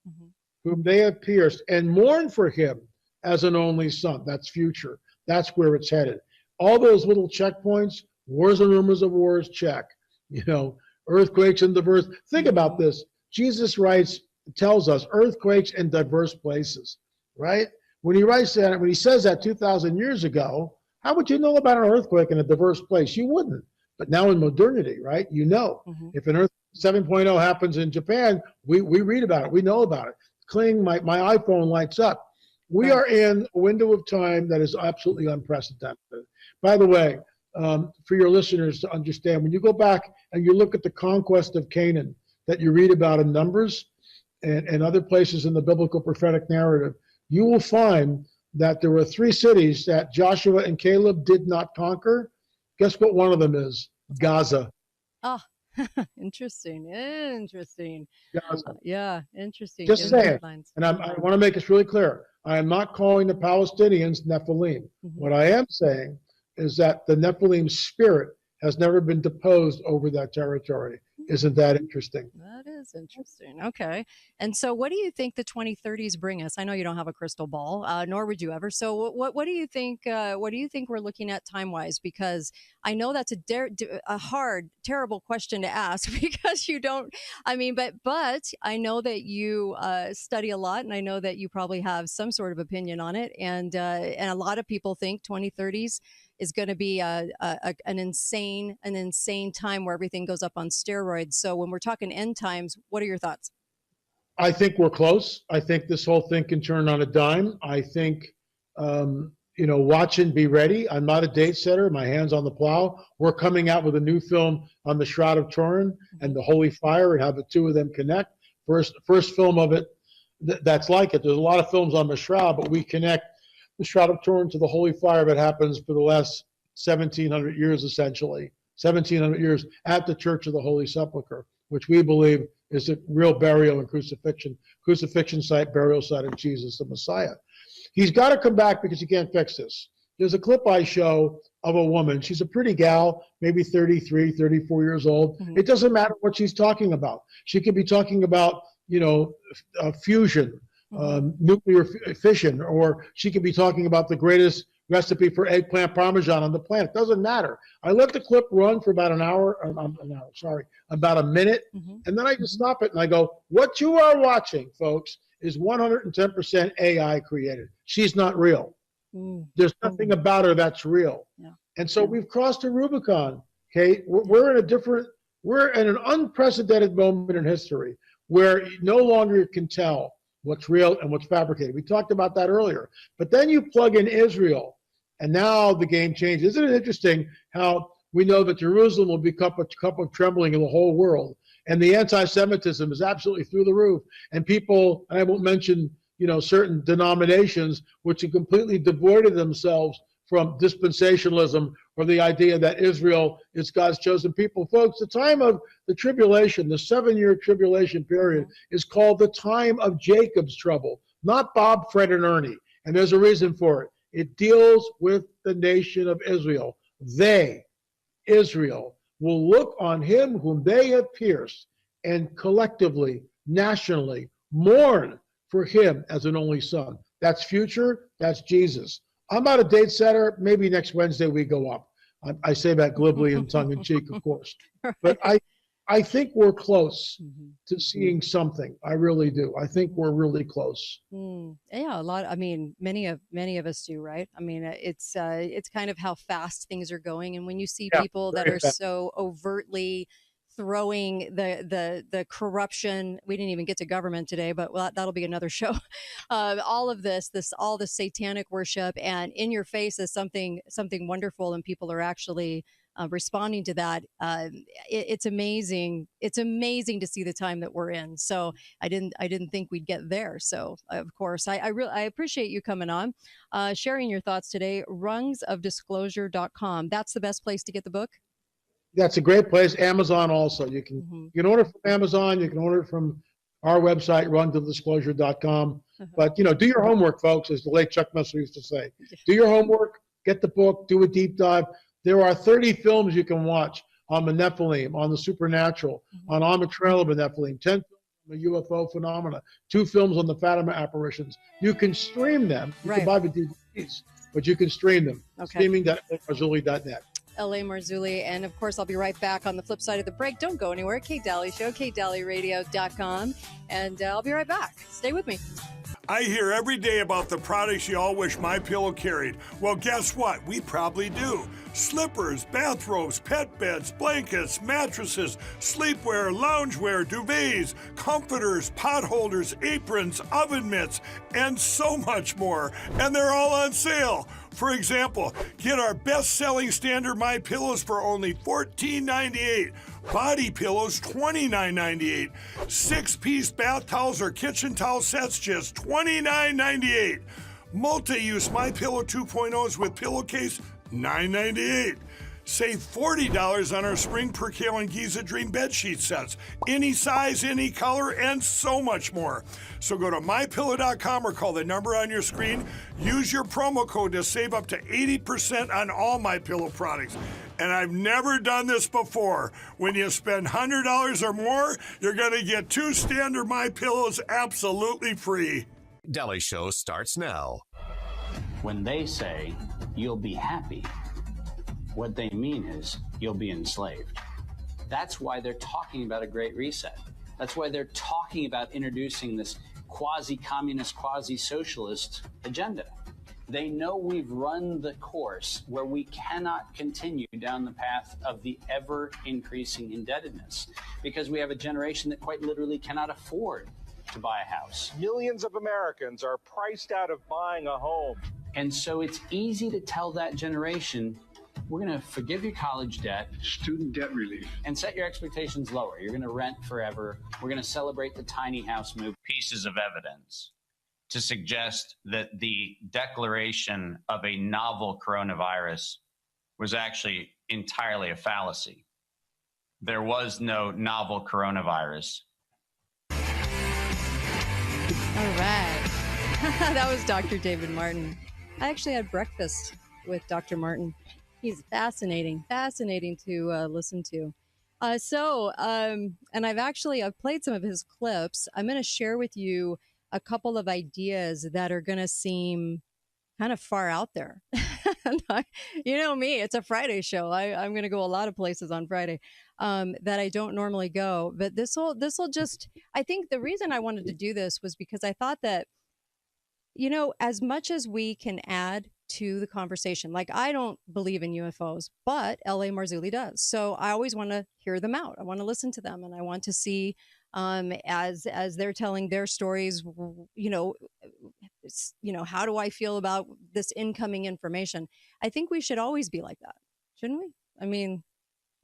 whom they have pierced, and mourn for him as an only son. That's future. That's where it's headed. All those little checkpoints, wars and rumors of wars, check. Earthquakes in diverse. Think about this. Jesus tells us earthquakes in diverse places, right? When he writes that, when he says that 2,000 years ago, how would you know about an earthquake in a diverse place? You wouldn't. But now in modernity, right? If an earthquake 7.0 happens in Japan, we read about it. We know about it. Cling, my iPhone lights up. We are in a window of time that is absolutely unprecedented. By the way, for your listeners to understand, when you go back and you look at the conquest of Canaan that you read about in Numbers and other places in the biblical prophetic narrative, you will find that there were 3 cities that Joshua and Caleb did not conquer. Guess what one of them is? Gaza. Oh, interesting. Gaza. Yeah, interesting. Just saying. And I want to make this really clear. I am not calling the Palestinians Nephilim. Mm-hmm. What I am saying is that the Nephilim spirit has never been deposed over that territory. Isn't that interesting? That is interesting. Okay. And so what do you think the 2030s bring us? I know you don't have a crystal ball, nor would you ever. So what do you think we're looking at time-wise? Because I know that's a hard, terrible question to ask because you don't, I mean, but I know that you study a lot, and I know that you probably have some sort of opinion on it. And a lot of people think 2030s is going to be an insane time where everything goes up on steroids. So when we're talking end times, what are your thoughts? I think we're close. I think this whole thing can turn on a dime. I think, watch and be ready. I'm not a date setter. My hand's on the plow. We're coming out with a new film on the Shroud of Turin and the Holy Fire and how the two of them connect. First film of it that's like it. There's a lot of films on the Shroud, but we connect the Shroud of Turin to the Holy Fire that happens for the last 1,700 years, essentially. 1,700 years at the Church of the Holy Sepulchre, which we believe is the real burial and crucifixion site, burial site of Jesus, the Messiah. He's got to come back because he can't fix this. There's a clip I show of a woman. She's a pretty gal, maybe 33, 34 years old. Mm-hmm. It doesn't matter what she's talking about. She could be talking about, fusion, nuclear fission, or she could be talking about the greatest recipe for eggplant parmesan on the planet. Doesn't matter. I let the clip run for about about a minute, and then I just stop it and I go, what you are watching, folks, is 110% AI created. She's not real. There's nothing about her that's real. Yeah. And so we've crossed a Rubicon, Kate. We're in an unprecedented moment in history where no longer you can tell what's real and what's fabricated. We talked about that earlier. But then you plug in Israel, and now the game changes. Isn't it interesting how we know that Jerusalem will be cup of trembling in the whole world, and the anti-Semitism is absolutely through the roof, and people, and I won't mention, certain denominations which have completely devoided themselves from dispensationalism or the idea that Israel is God's chosen people. Folks, the time of the tribulation, the 7-year tribulation period, is called the time of Jacob's trouble, not Bob, Fred, and Ernie. And there's a reason for it. It deals with the nation of Israel. They, Israel, will look on him whom they have pierced and collectively, nationally, mourn for him as an only son. That's future. That's Jesus. I'm not a date setter. Maybe next Wednesday we go up. I say that glibly and tongue-in-cheek, of course. But I think we're close to seeing something. I really do. I think we're really close. Yeah, many of us do, right? I mean, it's kind of how fast things are going. And when you see people that are so overtly throwing the corruption, we didn't even get to government today, but that'll be another show. All of all the satanic worship, and in your face is something wonderful, and people are actually responding to that. It's amazing. It's amazing to see the time that we're in. So I didn't think we'd get there. So of course, I appreciate you coming on, sharing your thoughts today. Rungsofdisclosure.com. That's the best place to get the book. That's a great place. Amazon also. You can order from Amazon. You can order it from our website, rungsofdisclosure.com. But, do your homework, folks, as the late Chuck Missler used to say. Do your homework, get the book, do a deep dive. There are 30 films you can watch on the Nephilim, on the supernatural, on the trail of the Nephilim, 10 films on the UFO phenomena, 2 films on the Fatima apparitions. You can stream them. You can buy the DVDs, but you can stream them. Streaming.marzulli.net. L.A. Marzulli. And of course, I'll be right back on the flip side of the break. Don't go anywhere. Kate Dalley Show, KateDalleyRadio.com. And I'll be right back. Stay with me. I hear every day about the products you all wish MyPillow carried. Well, guess what? We probably do. Slippers, bathrobes, pet beds, blankets, mattresses, sleepwear, loungewear, duvets, comforters, pot holders, aprons, oven mitts, and so much more. And they're all on sale. For example, get our best-selling standard MyPillows for only $14.98. Body pillows, $29.98. 6-piece bath towels or kitchen towel sets, just $29.98. Multi-use MyPillow 2.0s with pillowcase, $9.98. Save $40 on our Spring Percale and Giza Dream bedsheet sets. Any size, any color, and so much more. So go to MyPillow.com or call the number on your screen. Use your promo code to save up to 80% on all MyPillow products. And I've never done this before. When you spend $100 or more, you're going to get 2 standard MyPillows absolutely free. Dalley Show starts now. When they say you'll be happy, what they mean is you'll be enslaved. That's why they're talking about a great reset. That's why they're talking about introducing this quasi-communist, quasi-socialist agenda. They know we've run the course where we cannot continue down the path of the ever-increasing indebtedness because we have a generation that quite literally cannot afford to buy a house. Millions of Americans are priced out of buying a home. And so it's easy to tell that generation, we're going to forgive your college debt, student debt relief, and set your expectations lower. You're going to rent forever. We're going to celebrate the tiny house move. Pieces of evidence to suggest that the declaration of a novel coronavirus was actually entirely a fallacy. There was no novel coronavirus. All right. That was Dr. David Martin. I actually had breakfast with Dr. Martin. He's fascinating to listen to. And I've played some of his clips. I'm going to share with you a couple of ideas that are going to seem kind of far out there. You know me, it's a Friday show. I'm going to go a lot of places on Friday that I don't normally go. But this will just, I think the reason I wanted to do this was because I thought that, you know, as much as we can add to the conversation, like I don't believe in UFOs, but L.A. Marzulli does. So I always want to hear them out. I want to listen to them, and I want to see as they're telling their stories, you know, how do I feel about this incoming information? I think we should always be like that, shouldn't we? I mean,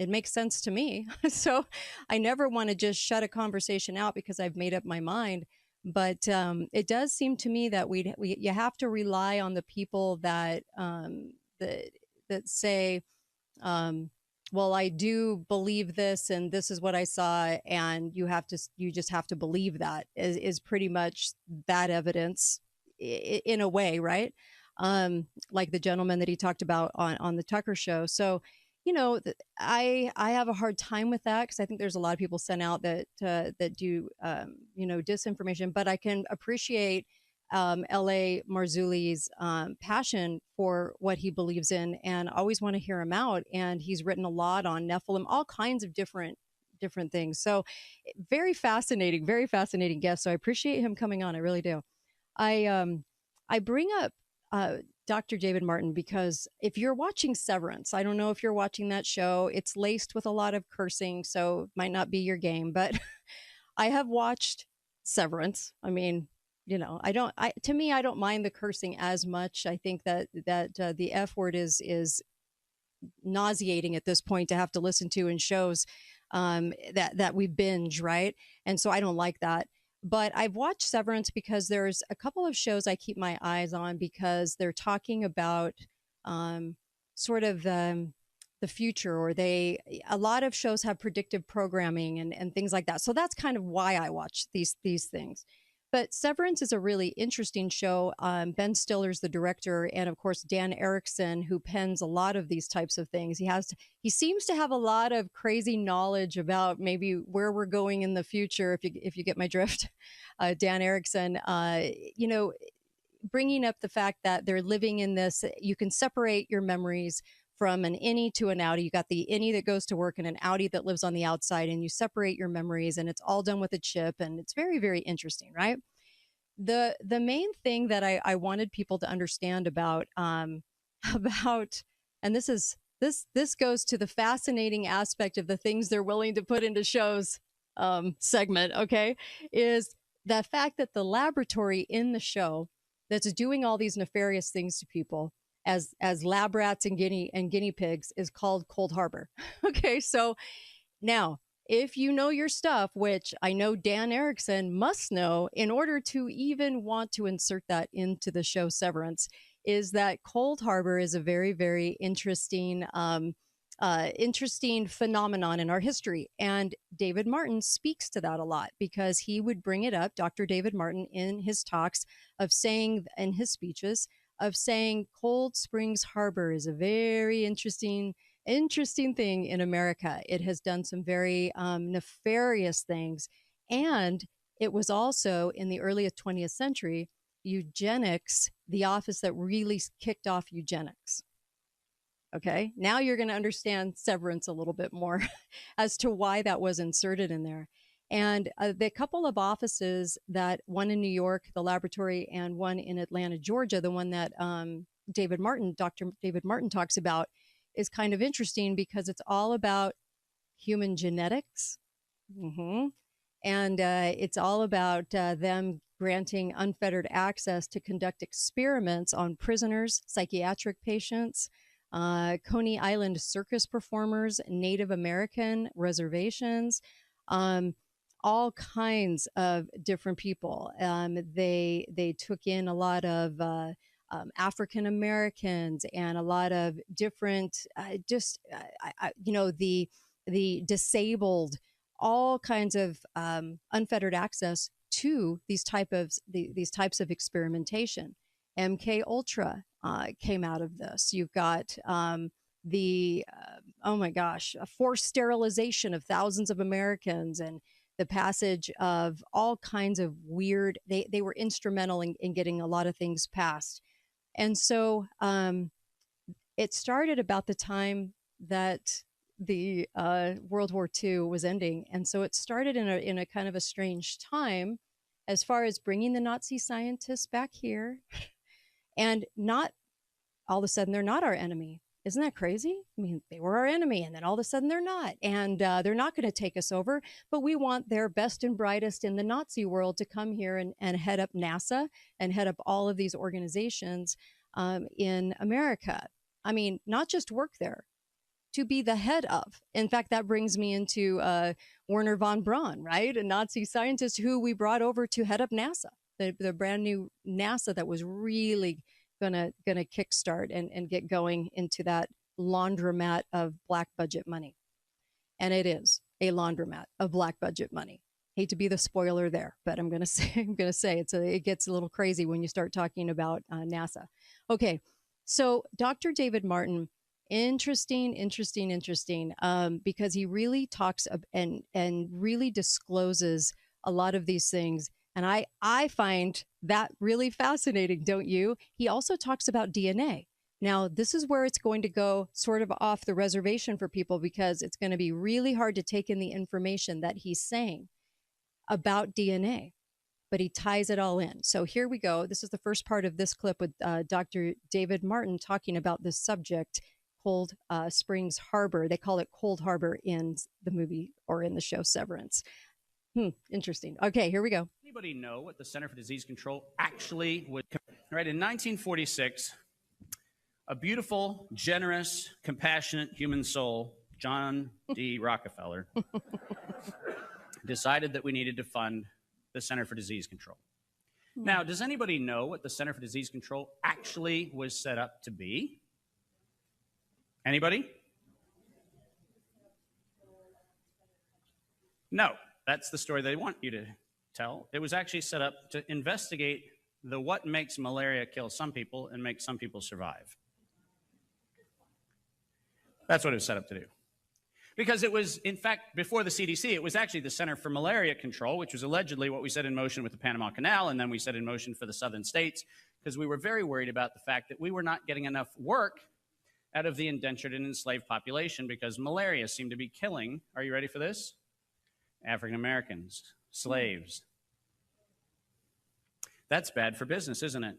it makes sense to me. So I never want to just shut a conversation out because I've made up my mind. But it does seem to me that you have to rely on the people that say, well, I do believe this, and this is what I saw, and you just have to believe that is pretty much that evidence in a way, right? Like the gentleman that he talked about on the Tucker show. So, you know, I have a hard time with that because I think there's a lot of people sent out that do disinformation. But I can appreciate L.A. Marzulli's passion for what he believes in, and always want to hear him out. And he's written a lot on Nephilim, all kinds of different things. So very fascinating guest. So I appreciate him coming on. I really do. I bring up Dr. David Martin because if you're watching Severance, I don't know if you're watching that show. It's laced with a lot of cursing, so it might not be your game, but I have watched Severance. I mean, you know, I don't mind the cursing as much. I think that the F word is nauseating at this point to have to listen to in shows that we binge, right? And so I don't like that. But I've watched Severance because there's a couple of shows I keep my eyes on because they're talking about sort of the future, or a lot of shows have predictive programming and things like that. So that's kind of why I watch these things. But Severance is a really interesting show. Ben Stiller's the director, and of course Dan Erickson, who pens a lot of these types of things. He seems to have a lot of crazy knowledge about maybe where we're going in the future. If you get my drift, Dan Erickson, bringing up the fact that they're living in this. You can separate your memories from an innie to an outie. You got the innie that goes to work and an outie that lives on the outside, and you separate your memories, and it's all done with a chip, and it's very, very interesting, right? The main thing that I wanted people to understand about, and this goes to the fascinating aspect of the things they're willing to put into shows segment, okay, is the fact that the laboratory in the show that's doing all these nefarious things to people as lab rats and guinea pigs is called Cold Harbor. Okay, so now if you know your stuff, which I know Dan Erickson must know in order to even want to insert that into the show Severance, is that Cold Harbor is a very, very interesting interesting phenomenon in our history. And David Martin speaks to that a lot because he would bring it up, Dr. David Martin, in his talks of saying, in his speeches, of saying Cold Springs Harbor is a very interesting thing in America. It has done some very nefarious things. And it was also in the early 20th century, eugenics, the office that really kicked off eugenics. Okay, now you're going to understand Severance a little bit more as to why that was inserted in there. And the couple of offices that, one in New York, the laboratory, and one in Atlanta, Georgia, the one that Dr. David Martin talks about, is kind of interesting because it's all about human genetics. And it's all about them granting unfettered access to conduct experiments on prisoners, psychiatric patients, Coney Island circus performers, Native American reservations, all kinds of different people. They took in a lot of African Americans and a lot of different, the disabled, all kinds of unfettered access to these types of experimentation. MK Ultra came out of this. You've got forced sterilization of thousands of Americans and the passage of all kinds of weird. They were instrumental in getting a lot of things passed. And so it started about the time that the World War II was ending. And so it started in a kind of a strange time as far as bringing the Nazi scientists back here and not all of a sudden they're not our enemy. Isn't that crazy? I mean, they were our enemy and then all of a sudden they're not. And they're not going to take us over, but we want their best and brightest in the Nazi world to come here and head up NASA and head up all of these organizations in America. I mean, not just work there, to be the head of. In fact, that brings me into Werner von Braun, right? A Nazi scientist who we brought over to head up NASA, the brand new NASA that was really gonna kickstart and get going into that laundromat of black budget money. And it is a laundromat of black budget money. Hate to be the spoiler there, but I'm gonna say it gets a little crazy when you start talking about NASA. Okay, so Dr. David Martin, interesting, because he really talks and really discloses a lot of these things. And I find that really fascinating, don't you? He also talks about DNA. Now, this is where it's going to go sort of off the reservation for people because it's going to be really hard to take in the information that he's saying about DNA, but he ties it all in. So here we go. This is the first part of this clip with Dr. David Martin talking about this subject, Cold Springs Harbor. They call it Cold Harbor in the movie or in the show Severance. Interesting. Okay, here we go. Anybody know what the Center for Disease Control actually would? Right, in 1946, a beautiful, generous, compassionate human soul, John D. Rockefeller, decided that we needed to fund the Center for Disease Control. Now, does anybody know what the Center for Disease Control actually was set up to be? Anybody? No, that's the story they want you to tell. It was actually set up to investigate what makes malaria kill some people and make some people survive. That's what it was set up to do. Because it was, in fact, before the CDC, it was actually the Center for Malaria Control, which was allegedly what we set in motion with the Panama Canal, and then we set in motion for the southern states, because we were very worried about the fact that we were not getting enough work out of the indentured and enslaved population because malaria seemed to be killing, are you ready for this? African Americans, slaves. That's bad for business, isn't it?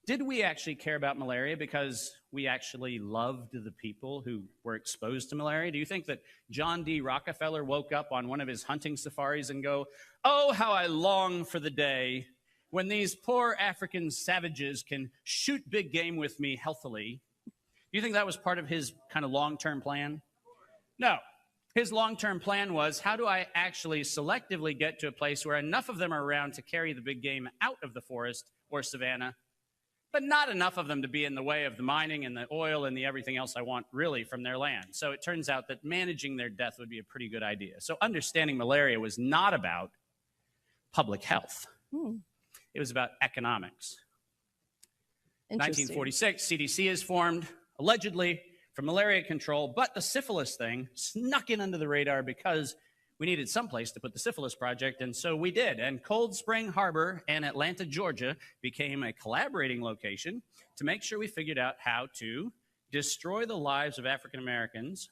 Did we actually care about malaria because we actually loved the people who were exposed to malaria? Do you think that John D. Rockefeller woke up on one of his hunting safaris and go, "Oh, how I long for the day when these poor African savages can shoot big game with me healthily"? Do you think that was part of his kind of long-term plan? No. His long-term plan was, how do I actually selectively get to a place where enough of them are around to carry the big game out of the forest or savanna, but not enough of them to be in the way of the mining and the oil and the everything else I want really from their land. So it turns out that managing their death would be a pretty good idea. So understanding malaria was not about public health. It was about economics. 1946, CDC is formed, allegedly for malaria control, but the syphilis thing snuck in under the radar because we needed someplace to put the syphilis project, and so we did. And Cold Spring Harbor and Atlanta, Georgia became a collaborating location to make sure we figured out how to destroy the lives of African Americans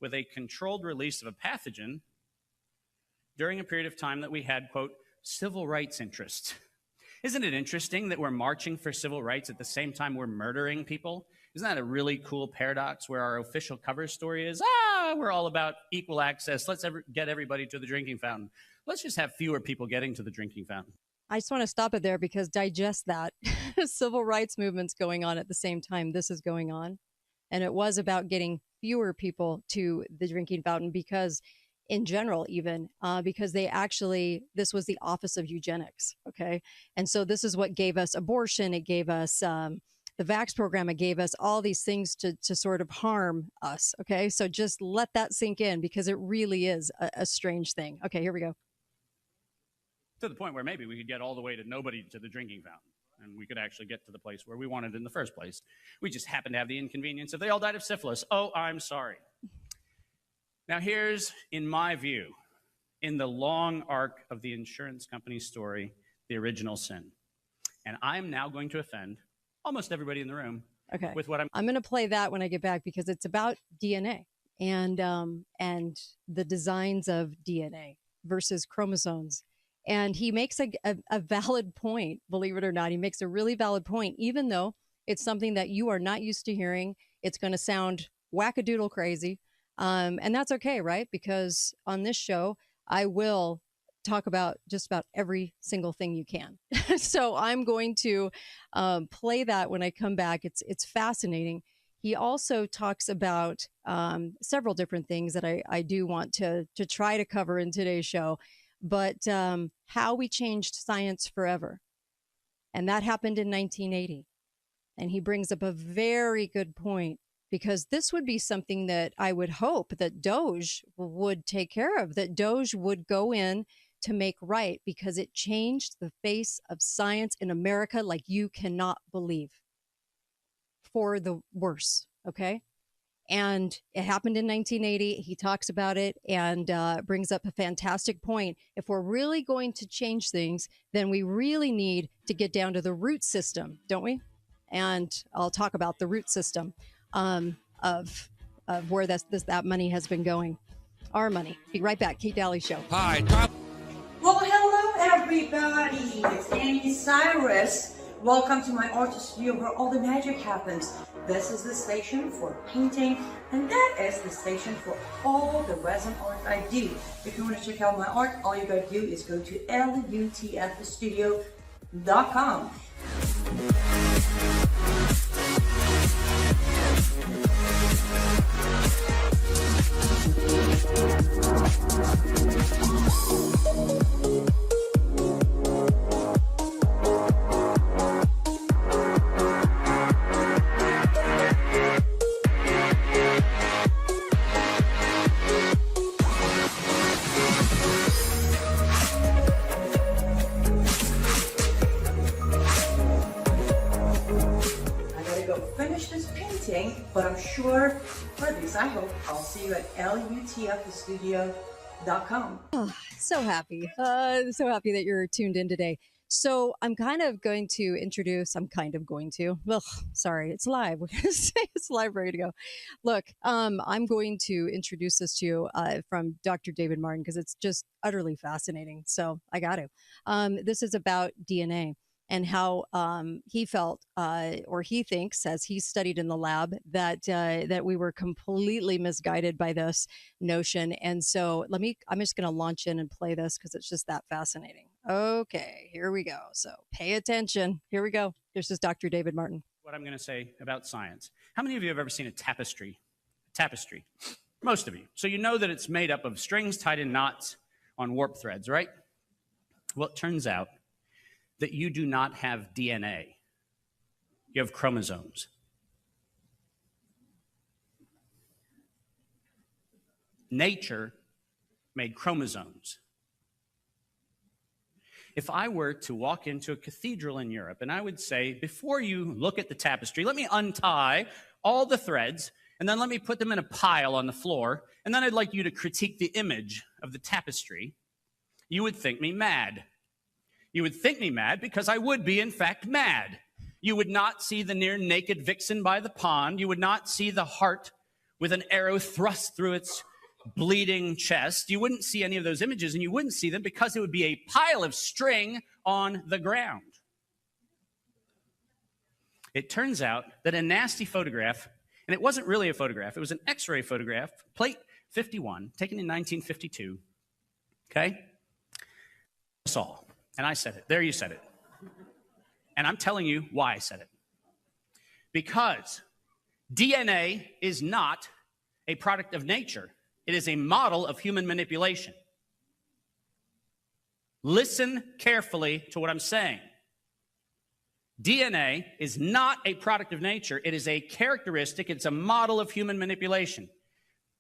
with a controlled release of a pathogen during a period of time that we had, quote, civil rights interests. Isn't it interesting that we're marching for civil rights at the same time we're murdering people? Isn't that a really cool paradox where our official cover story is, we're all about equal access. Let's get everybody to the drinking fountain. Let's just have fewer people getting to the drinking fountain. I just want to stop it there because digest that. Civil rights movements going on at the same time this is going on. And it was about getting fewer people to the drinking fountain because in general, even because this was the office of eugenics. Okay. And so this is what gave us abortion. It gave us the vax program. It gave us all these things to sort of harm us. Okay. So just let that sink in because it really is a strange thing. Okay. Here we go. To the point where maybe we could get all the way to nobody to the drinking fountain. And we could actually get to the place where we wanted in the first place. We just happened to have the inconvenience if they all died of syphilis. Oh, I'm sorry. Now, here's, in my view, in the long arc of the insurance company's story, the original sin. And I'm now going to offend almost everybody in the room with what I'm going to play that when I get back because it's about DNA and the designs of DNA versus chromosomes. And he makes a valid point, believe it or not. He makes a really valid point, even though it's something that you are not used to hearing. It's going to sound wackadoodle crazy. And that's okay, right? Because on this show, I will talk about just about every single thing you can. So I'm going to play that when I come back. It's fascinating. He also talks about several different things that I do want to try to cover in today's show, but how we changed science forever. And that happened in 1980. And he brings up a very good point. Because this would be something that I would hope that Doge would take care of, that Doge would go in to make right, because it changed the face of science in America like you cannot believe, for the worse, okay? And it happened in 1980. He talks about it and brings up a fantastic point. If we're really going to change things, then we really need to get down to the root system, don't we? And I'll talk about the root system. Of where that money has been going. Our money. Be right back. Kate Dalley Show. Hi. Well, hello, everybody. It's Annie Cyrus. Welcome to my artist view where all the magic happens. This is the station for painting, and that is the station for all the resin art I do. If you want to check out my art, all you gotta do is go to lutfstudio.com. But I'm sure, for at least I hope, I'll see you at lutfstudio.com. Oh, so happy. So happy that you're tuned in today. So I'm kind of going to sorry, it's live. It's live, ready to go. Look, I'm going to introduce this to you from Dr. David Martin because it's just utterly fascinating. So I got to. This is about DNA. And how he felt, or he thinks, as he studied in the lab, that we were completely misguided by this notion. And so I'm just going to launch in and play this because it's just that fascinating. Okay, here we go. So pay attention. Here we go. This is Dr. David Martin. What I'm going to say about science. How many of you have ever seen a tapestry? Tapestry. Most of you. So you know that it's made up of strings tied in knots on warp threads, right? Well, it turns out that you do not have DNA You have chromosomes. Nature made chromosomes. If I were to walk into a cathedral in Europe and I would say, before you look at the tapestry, let me untie all the threads and then let me put them in a pile on the floor, and then I'd like you to critique the image of the tapestry, you would think me mad. You would think me mad because I would be, in fact, mad. You would not see the near naked vixen by the pond. You would not see the heart with an arrow thrust through its bleeding chest. You wouldn't see any of those images, and you wouldn't see them because it would be a pile of string on the ground. It turns out that a nasty photograph, and it wasn't really a photograph, it was an X-ray photograph, plate 51, taken in 1952, okay? Us all. And I said it. There you said it. And I'm telling you why I said it. Because DNA is not a product of nature. It is a model of human manipulation. Listen carefully to what I'm saying. DNA is not a product of nature. It is a characteristic. It's a model of human manipulation.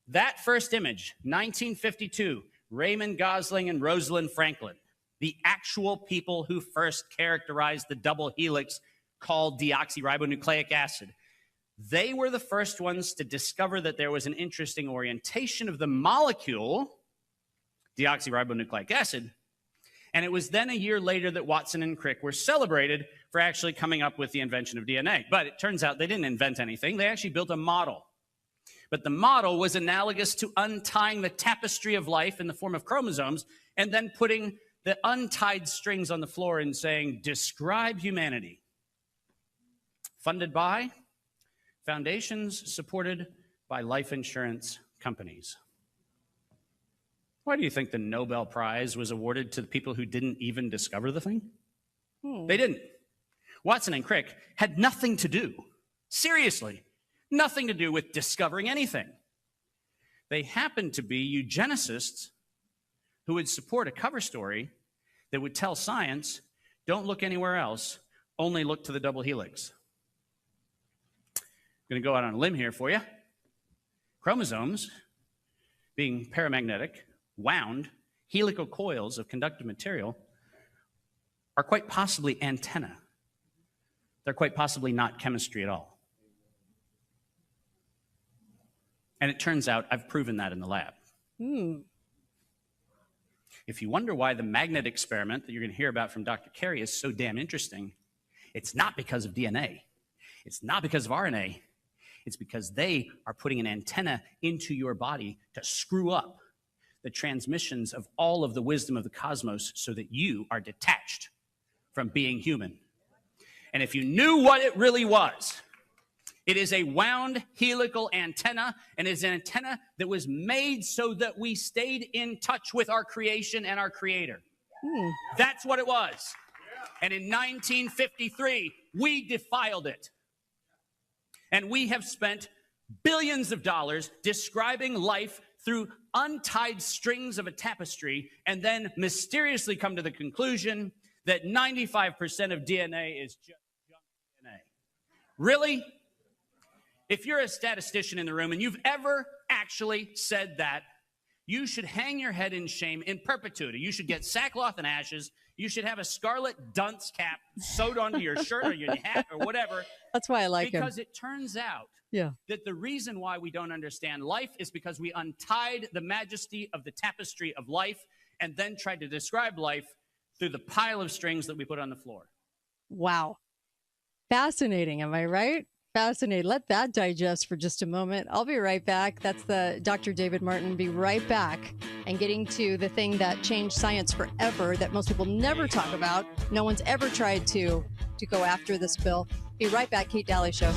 That first image, 1952, Raymond Gosling and Rosalind Franklin, the actual people who first characterized the double helix called deoxyribonucleic acid. They were the first ones to discover that there was an interesting orientation of the molecule, deoxyribonucleic acid, and it was then a year later that Watson and Crick were celebrated for actually coming up with the invention of DNA. But it turns out they didn't invent anything. They actually built a model. But the model was analogous to untying the tapestry of life in the form of chromosomes and then putting the untied strings on the floor and saying, describe humanity. Funded by foundations supported by life insurance companies. Why do you think the Nobel Prize was awarded to the people who didn't even discover the thing? They didn't. Watson and Crick had nothing to do, seriously, nothing to do with discovering anything. They happened to be eugenicists who would support a cover story that would tell science, don't look anywhere else, only look to the double helix. I'm going to go out on a limb here for you. Chromosomes, being paramagnetic, wound, helical coils of conductive material, are quite possibly antenna. They're quite possibly not chemistry at all. And it turns out I've proven that in the lab. If you wonder why the magnet experiment that you're going to hear about from Dr. Carey is so damn interesting, it's not because of DNA. It's not because of RNA. It's because they are putting an antenna into your body to screw up the transmissions of all of the wisdom of the cosmos so that you are detached from being human. And if you knew what it really was, it is a wound helical antenna, and it is an antenna that was made so that we stayed in touch with our creation and our creator. That's what it was. And in 1953, we defiled it. And we have spent billions of dollars describing life through untied strings of a tapestry, and then mysteriously come to the conclusion that 95% of DNA is just junk DNA. Really? If you're a statistician in the room and you've ever actually said that, you should hang your head in shame in perpetuity. You should get sackcloth and ashes. You should have a scarlet dunce cap sewed onto your shirt or your hat or whatever. That's why I like him. Because it turns out that the reason why we don't understand life is because we untied the majesty of the tapestry of life and then tried to describe life through the pile of strings that we put on the floor. Wow. Fascinating, am I right? Fascinating. Let that digest for just a moment. I'll be right back. That's the Dr. David Martin. Be right back and getting to the thing that changed science forever that most people never talk about. No one's ever tried to go after this bill. Be right back. Kate Dalley Show.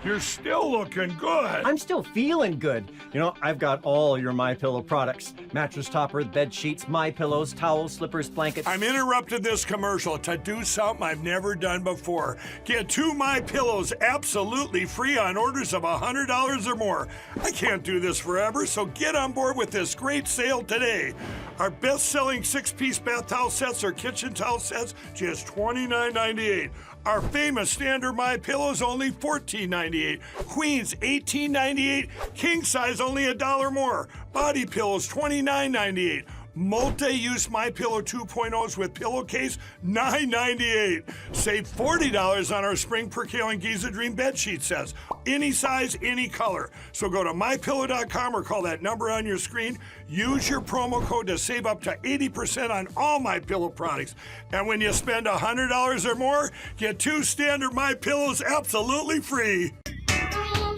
You're still looking good. I'm still feeling good. You know, I've got all your MyPillow products. Mattress topper, bed sheets, MyPillows, towels, slippers, blankets. I'm interrupting this commercial to do something I've never done before. Get 2 MyPillows absolutely free on orders of $100 or more. I can't do this forever, so get on board with this great sale today. Our best-selling 6-piece bath towel sets or kitchen towel sets, just $29.98. Our famous standard My Pillow is only $14.98. Queens $18.98. King size only $1 more. Body pillows $29.98. Multi-use MyPillow 2.0s with pillowcase, $9.98. Save $40 on our Spring Percale and Giza Dream bed sheet sets. Any size, any color. So go to MyPillow.com or call that number on your screen. Use your promo code to save up to 80% on all MyPillow products. And when you spend $100 or more, get 2 standard MyPillows absolutely free. All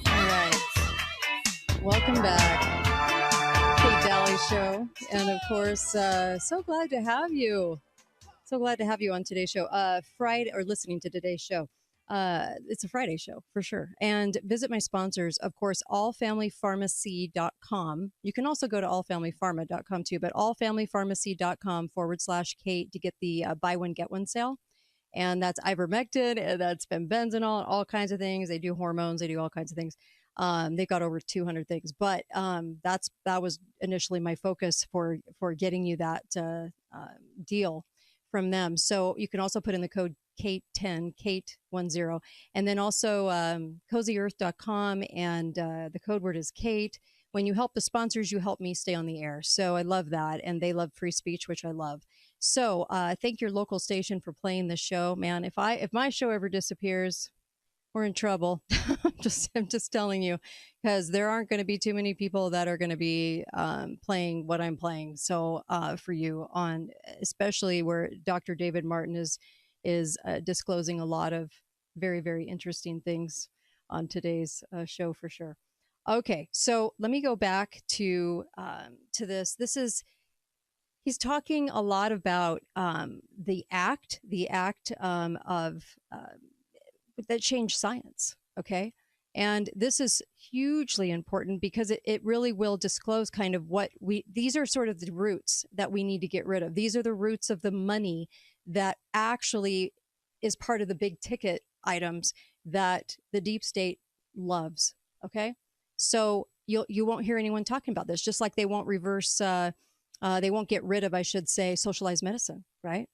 right. Welcome back. Kate Dalley Show. And of course, so glad to have you. So glad to have you on today's show. Friday, or listening to today's show. It's a Friday show for sure. And visit my sponsors, of course, allfamilypharmacy.com. You can also go to allfamilypharma.com too, but allfamilypharmacy.com/Kate to get the buy one, get one sale. And that's ivermectin, and that's benzonol, all kinds of things. They do hormones, they do all kinds of things. They've got over 200 things, but that was initially my focus for getting you that deal from them. So you can also put in the code Kate10, Kate10, and then also cozyearth.com, and the code word is Kate. When you help the sponsors, you help me stay on the air. So I love that, and they love free speech, which I love. So thank your local station for playing this show, man. If my show ever disappears, we're in trouble. I'm just telling you, because there aren't going to be too many people that are going to be playing what I'm playing. So for you on, especially where Dr. David Martin is disclosing a lot of very, very interesting things on today's show for sure. Okay, so let me go back to this. He's talking a lot about the act of that changed science. Okay. And this is hugely important because it really will disclose kind of these are sort of the roots that we need to get rid of. These are the roots of the money that actually is part of the big ticket items that the deep state loves. Okay. So you won't hear anyone talking about this, just like they won't they won't get rid of, I should say, socialized medicine, right?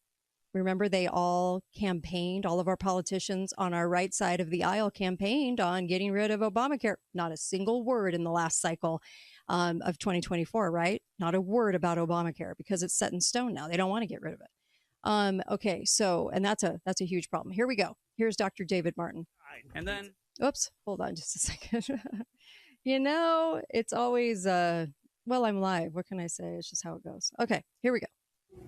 Remember, they all campaigned, all of our politicians on our right side of the aisle campaigned on getting rid of Obamacare. Not a single word in the last cycle of 2024, right? Not a word about Obamacare because it's set in stone now. They don't want to get rid of it. Okay, so, and that's a huge problem. Here we go. Here's Dr. David Martin. And then, oops, hold on just a second. It's always, well, I'm live. What can I say? It's just how it goes. Okay, here we go.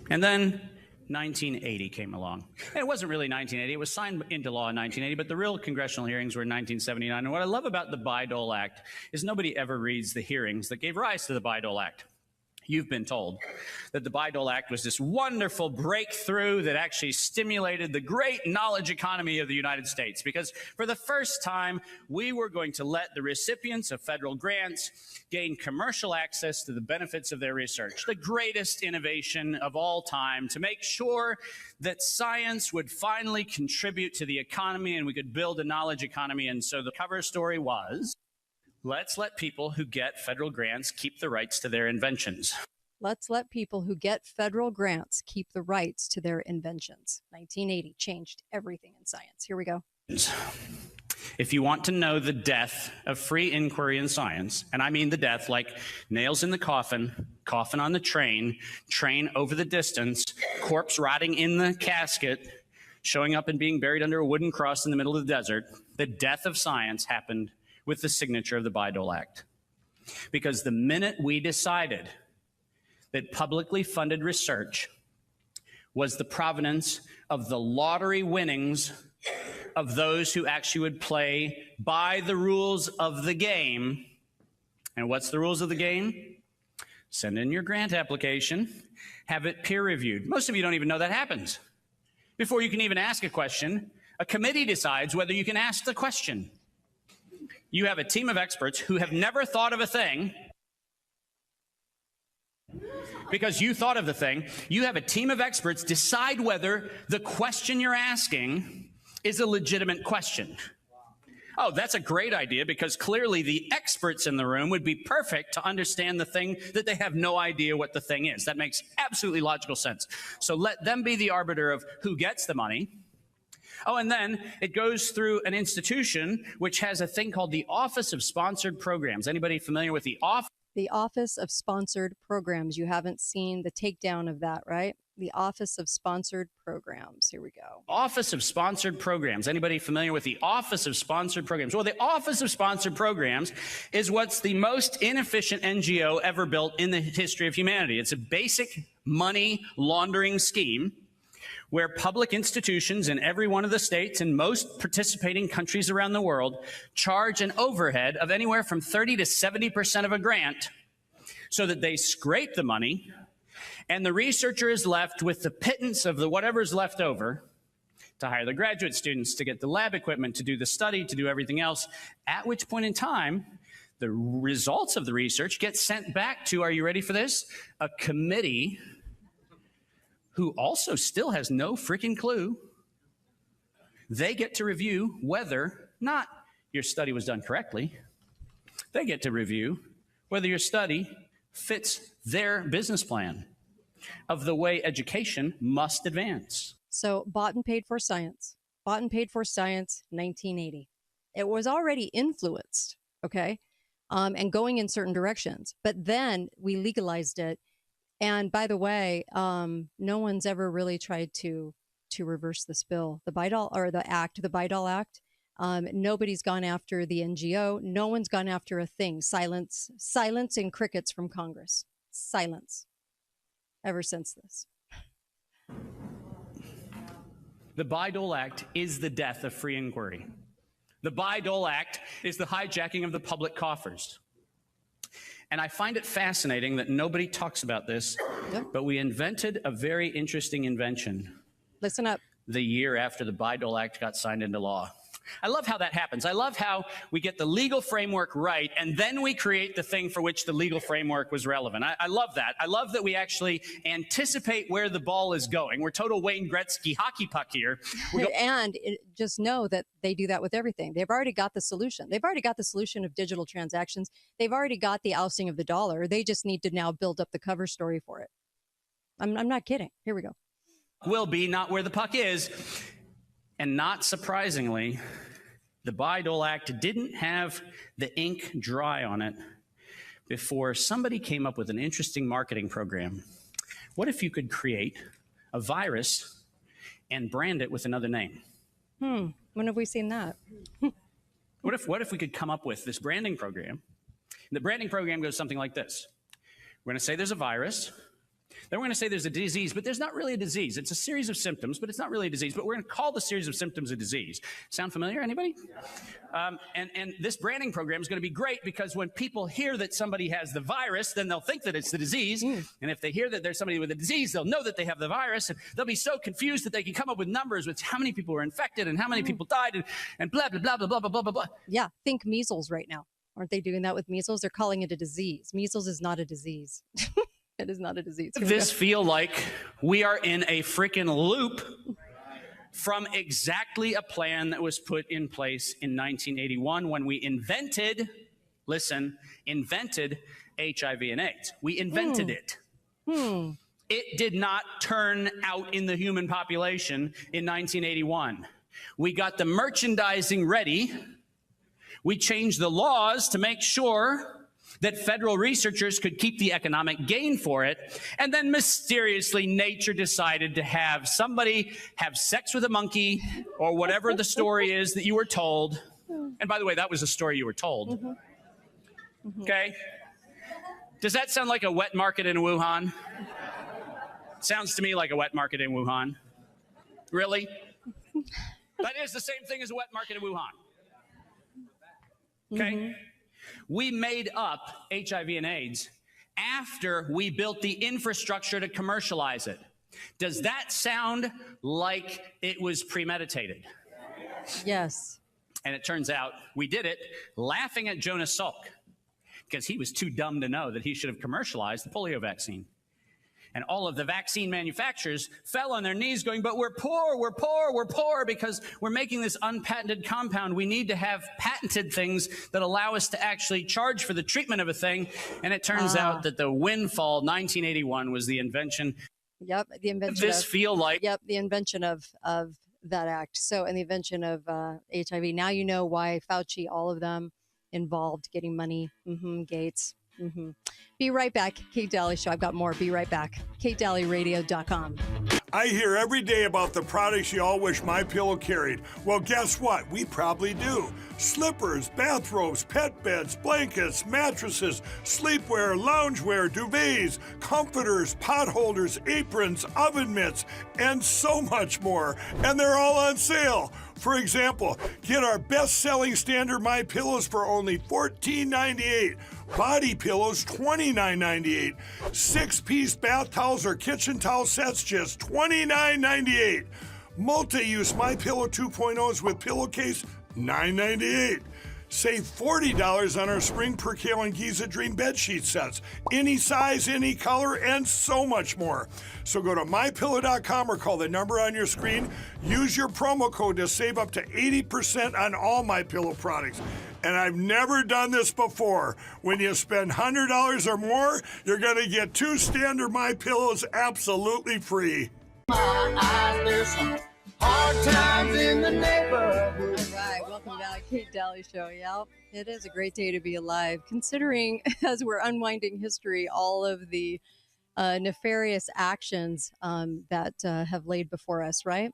And then 1980 came along. And it wasn't really 1980. It was signed into law in 1980, but the real congressional hearings were in 1979. And what I love about the Bayh-Dole Act is nobody ever reads the hearings that gave rise to the Bayh-Dole Act. You've been told that the Bayh-Dole Act was this wonderful breakthrough that actually stimulated the great knowledge economy of the United States, because for the first time, we were going to let the recipients of federal grants gain commercial access to the benefits of their research, the greatest innovation of all time, to make sure that science would finally contribute to the economy and we could build a knowledge economy. And so the cover story was, let's let people who get federal grants keep the rights to their inventions. Let's let people who get federal grants keep the rights to their inventions. 1980 changed everything in science. Here we go. If you want to know the death of free inquiry in science, and I mean the death like nails in the coffin, coffin on the train, train over the distance, corpse rotting in the casket, showing up and being buried under a wooden cross in the middle of the desert, the death of science happened with the signature of the Bayh-Dole Act. Because the minute we decided that publicly funded research was the provenance of the lottery winnings of those who actually would play by the rules of the game. And what's the rules of the game? Send in your grant application, have it peer reviewed. Most of you don't even know that happens. Before you can even ask a question, a committee decides whether you can ask the question. You have a team of experts who have never thought of a thing because you thought of the thing. You have a team of experts decide whether the question you're asking is a legitimate question. Oh, that's a great idea because clearly the experts in the room would be perfect to understand the thing that they have no idea what the thing is. That makes absolutely logical sense. So let them be the arbiter of who gets the money. Oh, and then it goes through an institution which has a thing called the Office of Sponsored Programs. Anybody familiar with the Office? The Office of Sponsored Programs. You haven't seen the takedown of that, right? The Office of Sponsored Programs. Here we go. Office of Sponsored Programs. Anybody familiar with the Office of Sponsored Programs? Well, the Office of Sponsored Programs is what's the most inefficient NGO ever built in the history of humanity. It's a basic money laundering scheme where public institutions in every one of the states and most participating countries around the world charge an overhead of anywhere from 30 to 70% of a grant so that they scrape the money and the researcher is left with the pittance of the whatever's left over to hire the graduate students, to get the lab equipment, to do the study, to do everything else, at which point in time, the results of the research get sent back to, are you ready for this? A committee who also still has no freaking clue. They get to review whether not your study was done correctly. They get to review whether your study fits their business plan of the way education must advance. So bought and paid for science. Bought and paid for science, 1980. It was already influenced, okay, and going in certain directions. But then we legalized it. And by the way, no one's ever really tried to reverse this bill, the Bayh-Dole Act. Nobody's gone after the NGO. No one's gone after a thing. Silence and crickets from Congress. Silence. Ever since this. The Bayh-Dole Act is the death of free inquiry. The Bayh-Dole Act is the hijacking of the public coffers. And I find it fascinating that nobody talks about this, but we invented a very interesting invention. Listen up. The year after the Bayh-Dole Act got signed into law. I love how that happens. I love how we get the legal framework right, and then we create the thing for which the legal framework was relevant. I love that. I love that we actually anticipate where the ball is going. We're total Wayne Gretzky hockey puck here. And just know that they do that with everything. They've already got the solution. They've already got the solution of digital transactions. They've already got the ousting of the dollar. They just need to now build up the cover story for it. I'm not kidding. Here we go. Will be not where the puck is. And not surprisingly, the Bayh-Dole Act didn't have the ink dry on it before somebody came up with an interesting marketing program. What if you could create a virus and brand it with another name? When have we seen that? What if we could come up with this branding program? And the branding program goes something like this. We're going to say there's a virus. Then we're going to say there's a disease, but there's not really a disease. It's a series of symptoms, but it's not really a disease. But we're going to call the series of symptoms a disease. Sound familiar, anybody? And this branding program is going to be great because when people hear that somebody has the virus, then they'll think that it's the disease. And if they hear that there's somebody with a disease, they'll know that they have the virus. And they'll be so confused that they can come up with numbers with how many people were infected and how many people died and blah, blah, blah, blah, blah, blah, blah, blah. Yeah, think measles right now. Aren't they doing that with measles? They're calling it a disease. Measles is not a disease. It is not a disease. Does this feel like we are in a freaking loop from exactly a plan that was put in place in 1981 when we invented HIV and AIDS. We invented it. It did not turn out in the human population in 1981. We got the merchandising ready. We changed the laws to make sure that federal researchers could keep the economic gain for it. And then mysteriously, nature decided to have somebody have sex with a monkey or whatever the story is that you were told. And by the way, that was the story you were told. Okay? Does that sound like a wet market in Wuhan? Sounds to me like a wet market in Wuhan. Really? That is the same thing as a wet market in Wuhan. Okay? We made up HIV and AIDS after we built the infrastructure to commercialize it. Does that sound like it was premeditated? Yes. And it turns out we did it laughing at Jonas Salk because he was too dumb to know that he should have commercialized the polio vaccine. And all of the vaccine manufacturers fell on their knees going, but we're poor, we're poor, we're poor because we're making this unpatented compound. We need to have patented things that allow us to actually charge for the treatment of a thing. And it turns out that the windfall 1981 was the invention. Yep, the invention. Does this feel like? Yep, the invention of that act. So, and the invention of HIV. Now you know why Fauci, all of them involved getting money. Gates. Be right back. Kate Dalley Show. I've got more. Be right back. KateDalleyRadio.com. I hear every day about the products you all wish MyPillow carried. Well, guess what? We probably do. Slippers, bathrobes, pet beds, blankets, mattresses, sleepwear, loungewear, duvets, comforters, pot holders, aprons, oven mitts, and so much more. And they're all on sale. For example, get our best-selling standard MyPillows for only $14.98. Body pillows, $29.98. 6-piece bath towels or kitchen towel sets, just $29.98. Multi-use MyPillow 2.0s with pillowcase, $9.98. Save $40 on our Spring Percale and Giza Dream bed sheet sets. Any size, any color, and so much more. So go to MyPillow.com or call the number on your screen. Use your promo code to save up to 80% on all MyPillow products. And I've never done this before. When you spend $100 or more, you're going to get 2 standard MyPillows absolutely free. Hard times in the neighborhood. All right, welcome back, Kate Dalley Show. Yep, it is a great day to be alive, considering as we're unwinding history, all of the nefarious actions that have laid before us, right?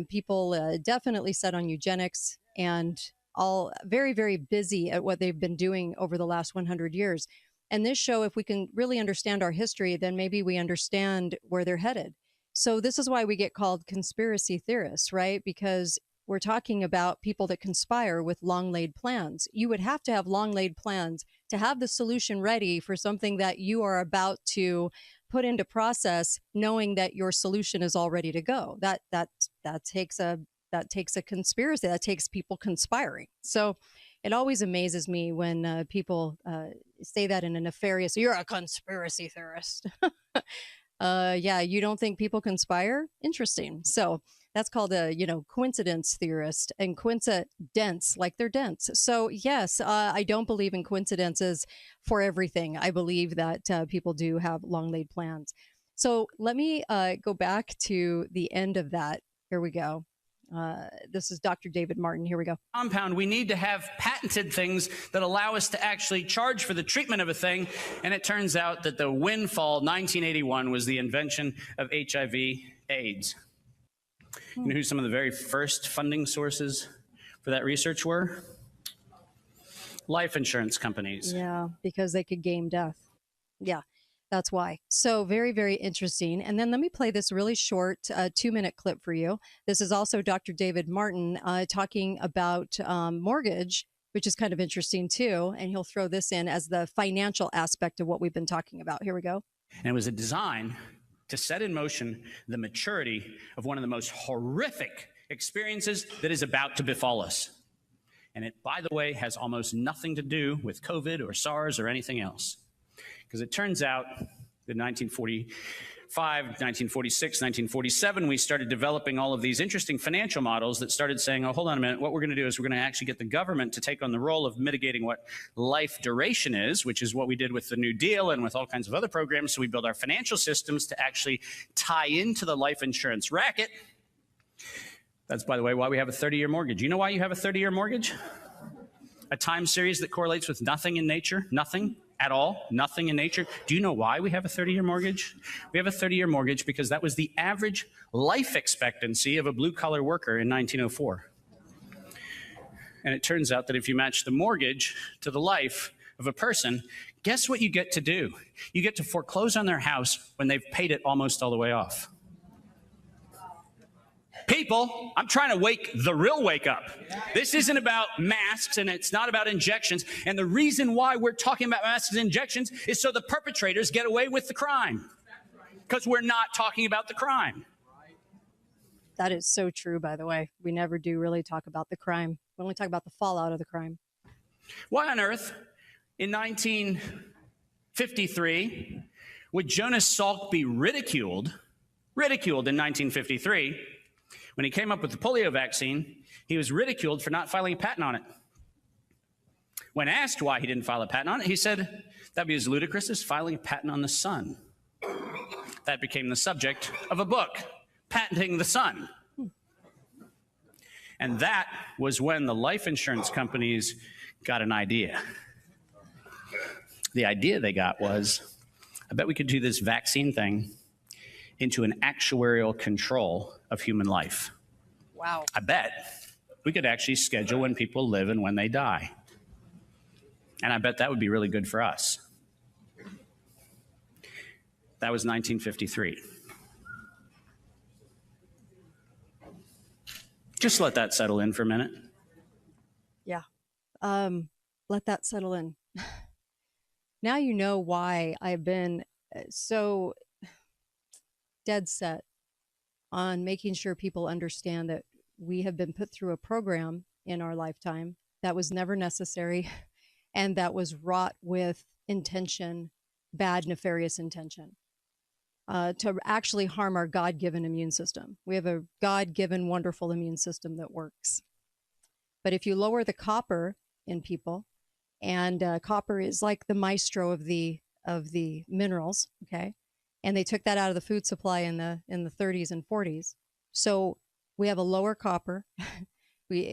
People definitely set on eugenics and all very, very busy at what they've been doing over the last 100 years. And this show, if we can really understand our history, then maybe we understand where they're headed. So this is why we get called conspiracy theorists, right? Because we're talking about people that conspire with long laid plans. You would have to have long laid plans to have the solution ready for something that you are about to put into process, knowing that your solution is all ready to go. That takes a conspiracy. That takes people conspiring. So it always amazes me when people say that in a nefarious, you're a conspiracy theorist. Yeah, you don't think people conspire? Interesting. So that's called a, coincidence theorist, and coincidence, like they're dense. So yes, I don't believe in coincidences for everything. I believe that people do have long laid plans. So let me go back to the end of that. Here we go. This is Dr. David Martin. Here we go. Compound, we need to have patented things that allow us to actually charge for the treatment of a thing. And it turns out that the windfall 1981 was the invention of HIV/AIDS. You know who some of the very first funding sources for that research were? Life insurance companies. Yeah, because they could game death. Yeah. That's why. So very, very interesting. And then let me play this really short 2-minute clip for you. This is also Dr. David Martin talking about mortgage, which is kind of interesting too. And he'll throw this in as the financial aspect of what we've been talking about. Here we go. And it was a design to set in motion the maturity of one of the most horrific experiences that is about to befall us. And it, by the way, has almost nothing to do with COVID or SARS or anything else. Because it turns out that 1945, 1946, 1947, we started developing all of these interesting financial models that started saying, oh, hold on a minute, what we're going to do is we're going to actually get the government to take on the role of mitigating what life duration is, which is what we did with the New Deal and with all kinds of other programs. So we built our financial systems to actually tie into the life insurance racket. That's, by the way, why we have a 30-year mortgage. You know why you have a 30-year mortgage? A time series that correlates with nothing in nature, nothing at all, nothing in nature. Do you know why we have a 30-year mortgage? We have a 30-year mortgage because that was the average life expectancy of a blue-collar worker in 1904. And it turns out that if you match the mortgage to the life of a person, guess what you get to do? You get to foreclose on their house when they've paid it almost all the way off. People, I'm trying to wake the real wake up. This isn't about masks and it's not about injections. And the reason why we're talking about masks and injections is so the perpetrators get away with the crime. Because we're not talking about the crime. That is so true, by the way. We never do really talk about the crime. We only talk about the fallout of the crime. Why on earth, in 1953, would Jonas Salk be ridiculed in 1953? When he came up with the polio vaccine, he was ridiculed for not filing a patent on it. When asked why he didn't file a patent on it, he said, that'd be as ludicrous as filing a patent on the sun. That became the subject of a book, Patenting the Sun. And that was when the life insurance companies got an idea. The idea they got was, I bet we could do this vaccine thing into an actuarial control of human life. Wow. I bet we could actually schedule when people live and when they die. And I bet that would be really good for us. That was 1953. Just let that settle in for a minute. Yeah. Let that settle in. Now you know why I've been so dead set on making sure people understand that we have been put through a program in our lifetime that was never necessary and that was wrought with intention, bad, nefarious intention, to actually harm our God-given immune system. We have a God-given, wonderful immune system that works. But if you lower the copper in people, and copper is like the maestro of the minerals, okay? And they took that out of the food supply in the 30s and 40s. So we have a lower copper.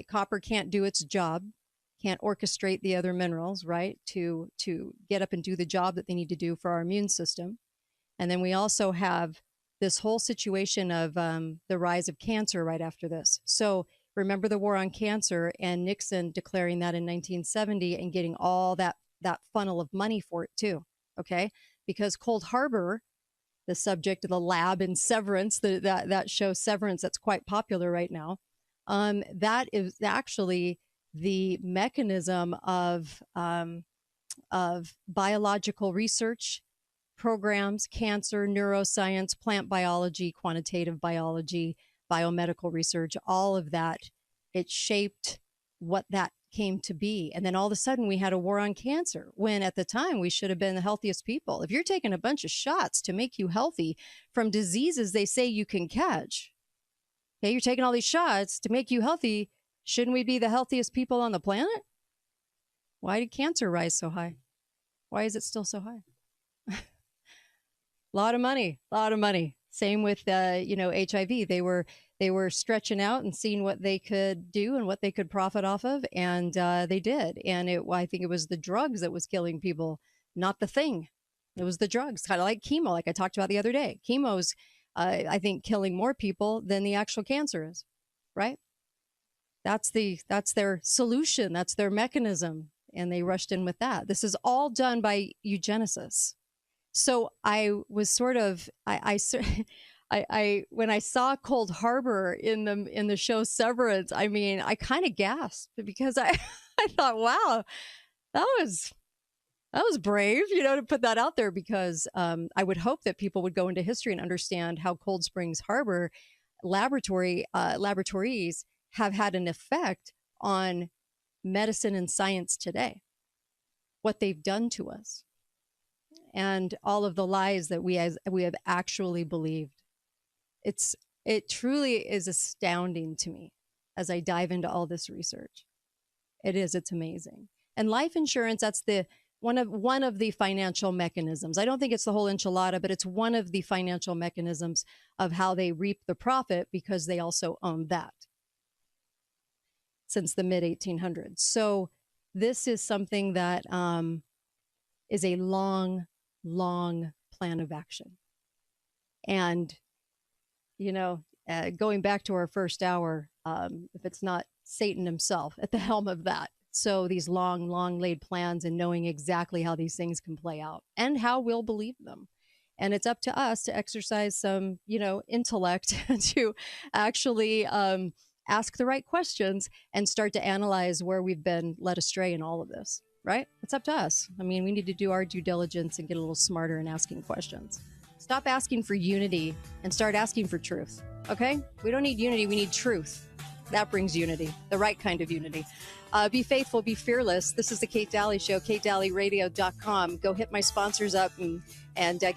Copper can't do its job, can't orchestrate the other minerals, right? To get up and do the job that they need to do for our immune system. And then we also have this whole situation of the rise of cancer right after this. So remember the war on cancer and Nixon declaring that in 1970 and getting all that funnel of money for it too, okay? Because Cold Harbor, the subject of the lab in Severance, that show Severance that's quite popular right now, that is actually the mechanism of biological research programs, cancer, neuroscience, plant biology, quantitative biology, biomedical research, all of that. It shaped what that came to be. And then all of a sudden we had a war on cancer when at the time we should have been the healthiest people. If you're taking a bunch of shots to make you healthy from diseases they say you can catch, okay, you're taking all these shots to make you healthy. Shouldn't we be the healthiest people on the planet? Why did cancer rise so high? Why is it still so high? A lot of money. Same with, HIV. They were stretching out and seeing what they could do and what they could profit off of, and they did. And I think it was the drugs that was killing people, not the thing. It was the drugs, kind of like chemo, like I talked about the other day. Chemo's, I think, killing more people than the actual cancer is, right? That's their solution. That's their mechanism, and they rushed in with that. This is all done by eugenicists. So I was sort of, I when I saw Cold Harbor in the show Severance, I mean, I kind of gasped because I thought, wow, that was brave, to put that out there, because I would hope that people would go into history and understand how Cold Springs Harbor laboratories have had an effect on medicine and science today, what they've done to us, and all of the lies that we have actually believed. It truly is astounding to me as I dive into all this research. It's amazing. And life insurance, that's one of the financial mechanisms. I don't think it's the whole enchilada, but it's one of the financial mechanisms of how they reap the profit, because they also own that since the mid 1800s. So this is something that is a long plan of action. And, going back to our first hour, if it's not Satan himself at the helm of that. So these long laid plans, and knowing exactly how these things can play out and how we'll believe them. And it's up to us to exercise some, intellect to actually ask the right questions and start to analyze where we've been led astray in all of this, right? It's up to us. I mean, we need to do our due diligence and get a little smarter in asking questions. Stop asking for unity and start asking for truth, okay? We don't need unity, we need truth. That brings unity, the right kind of unity. Be faithful, be fearless. This is the Kate Dalley Show, katedalleyradio.com. Go hit my sponsors up and get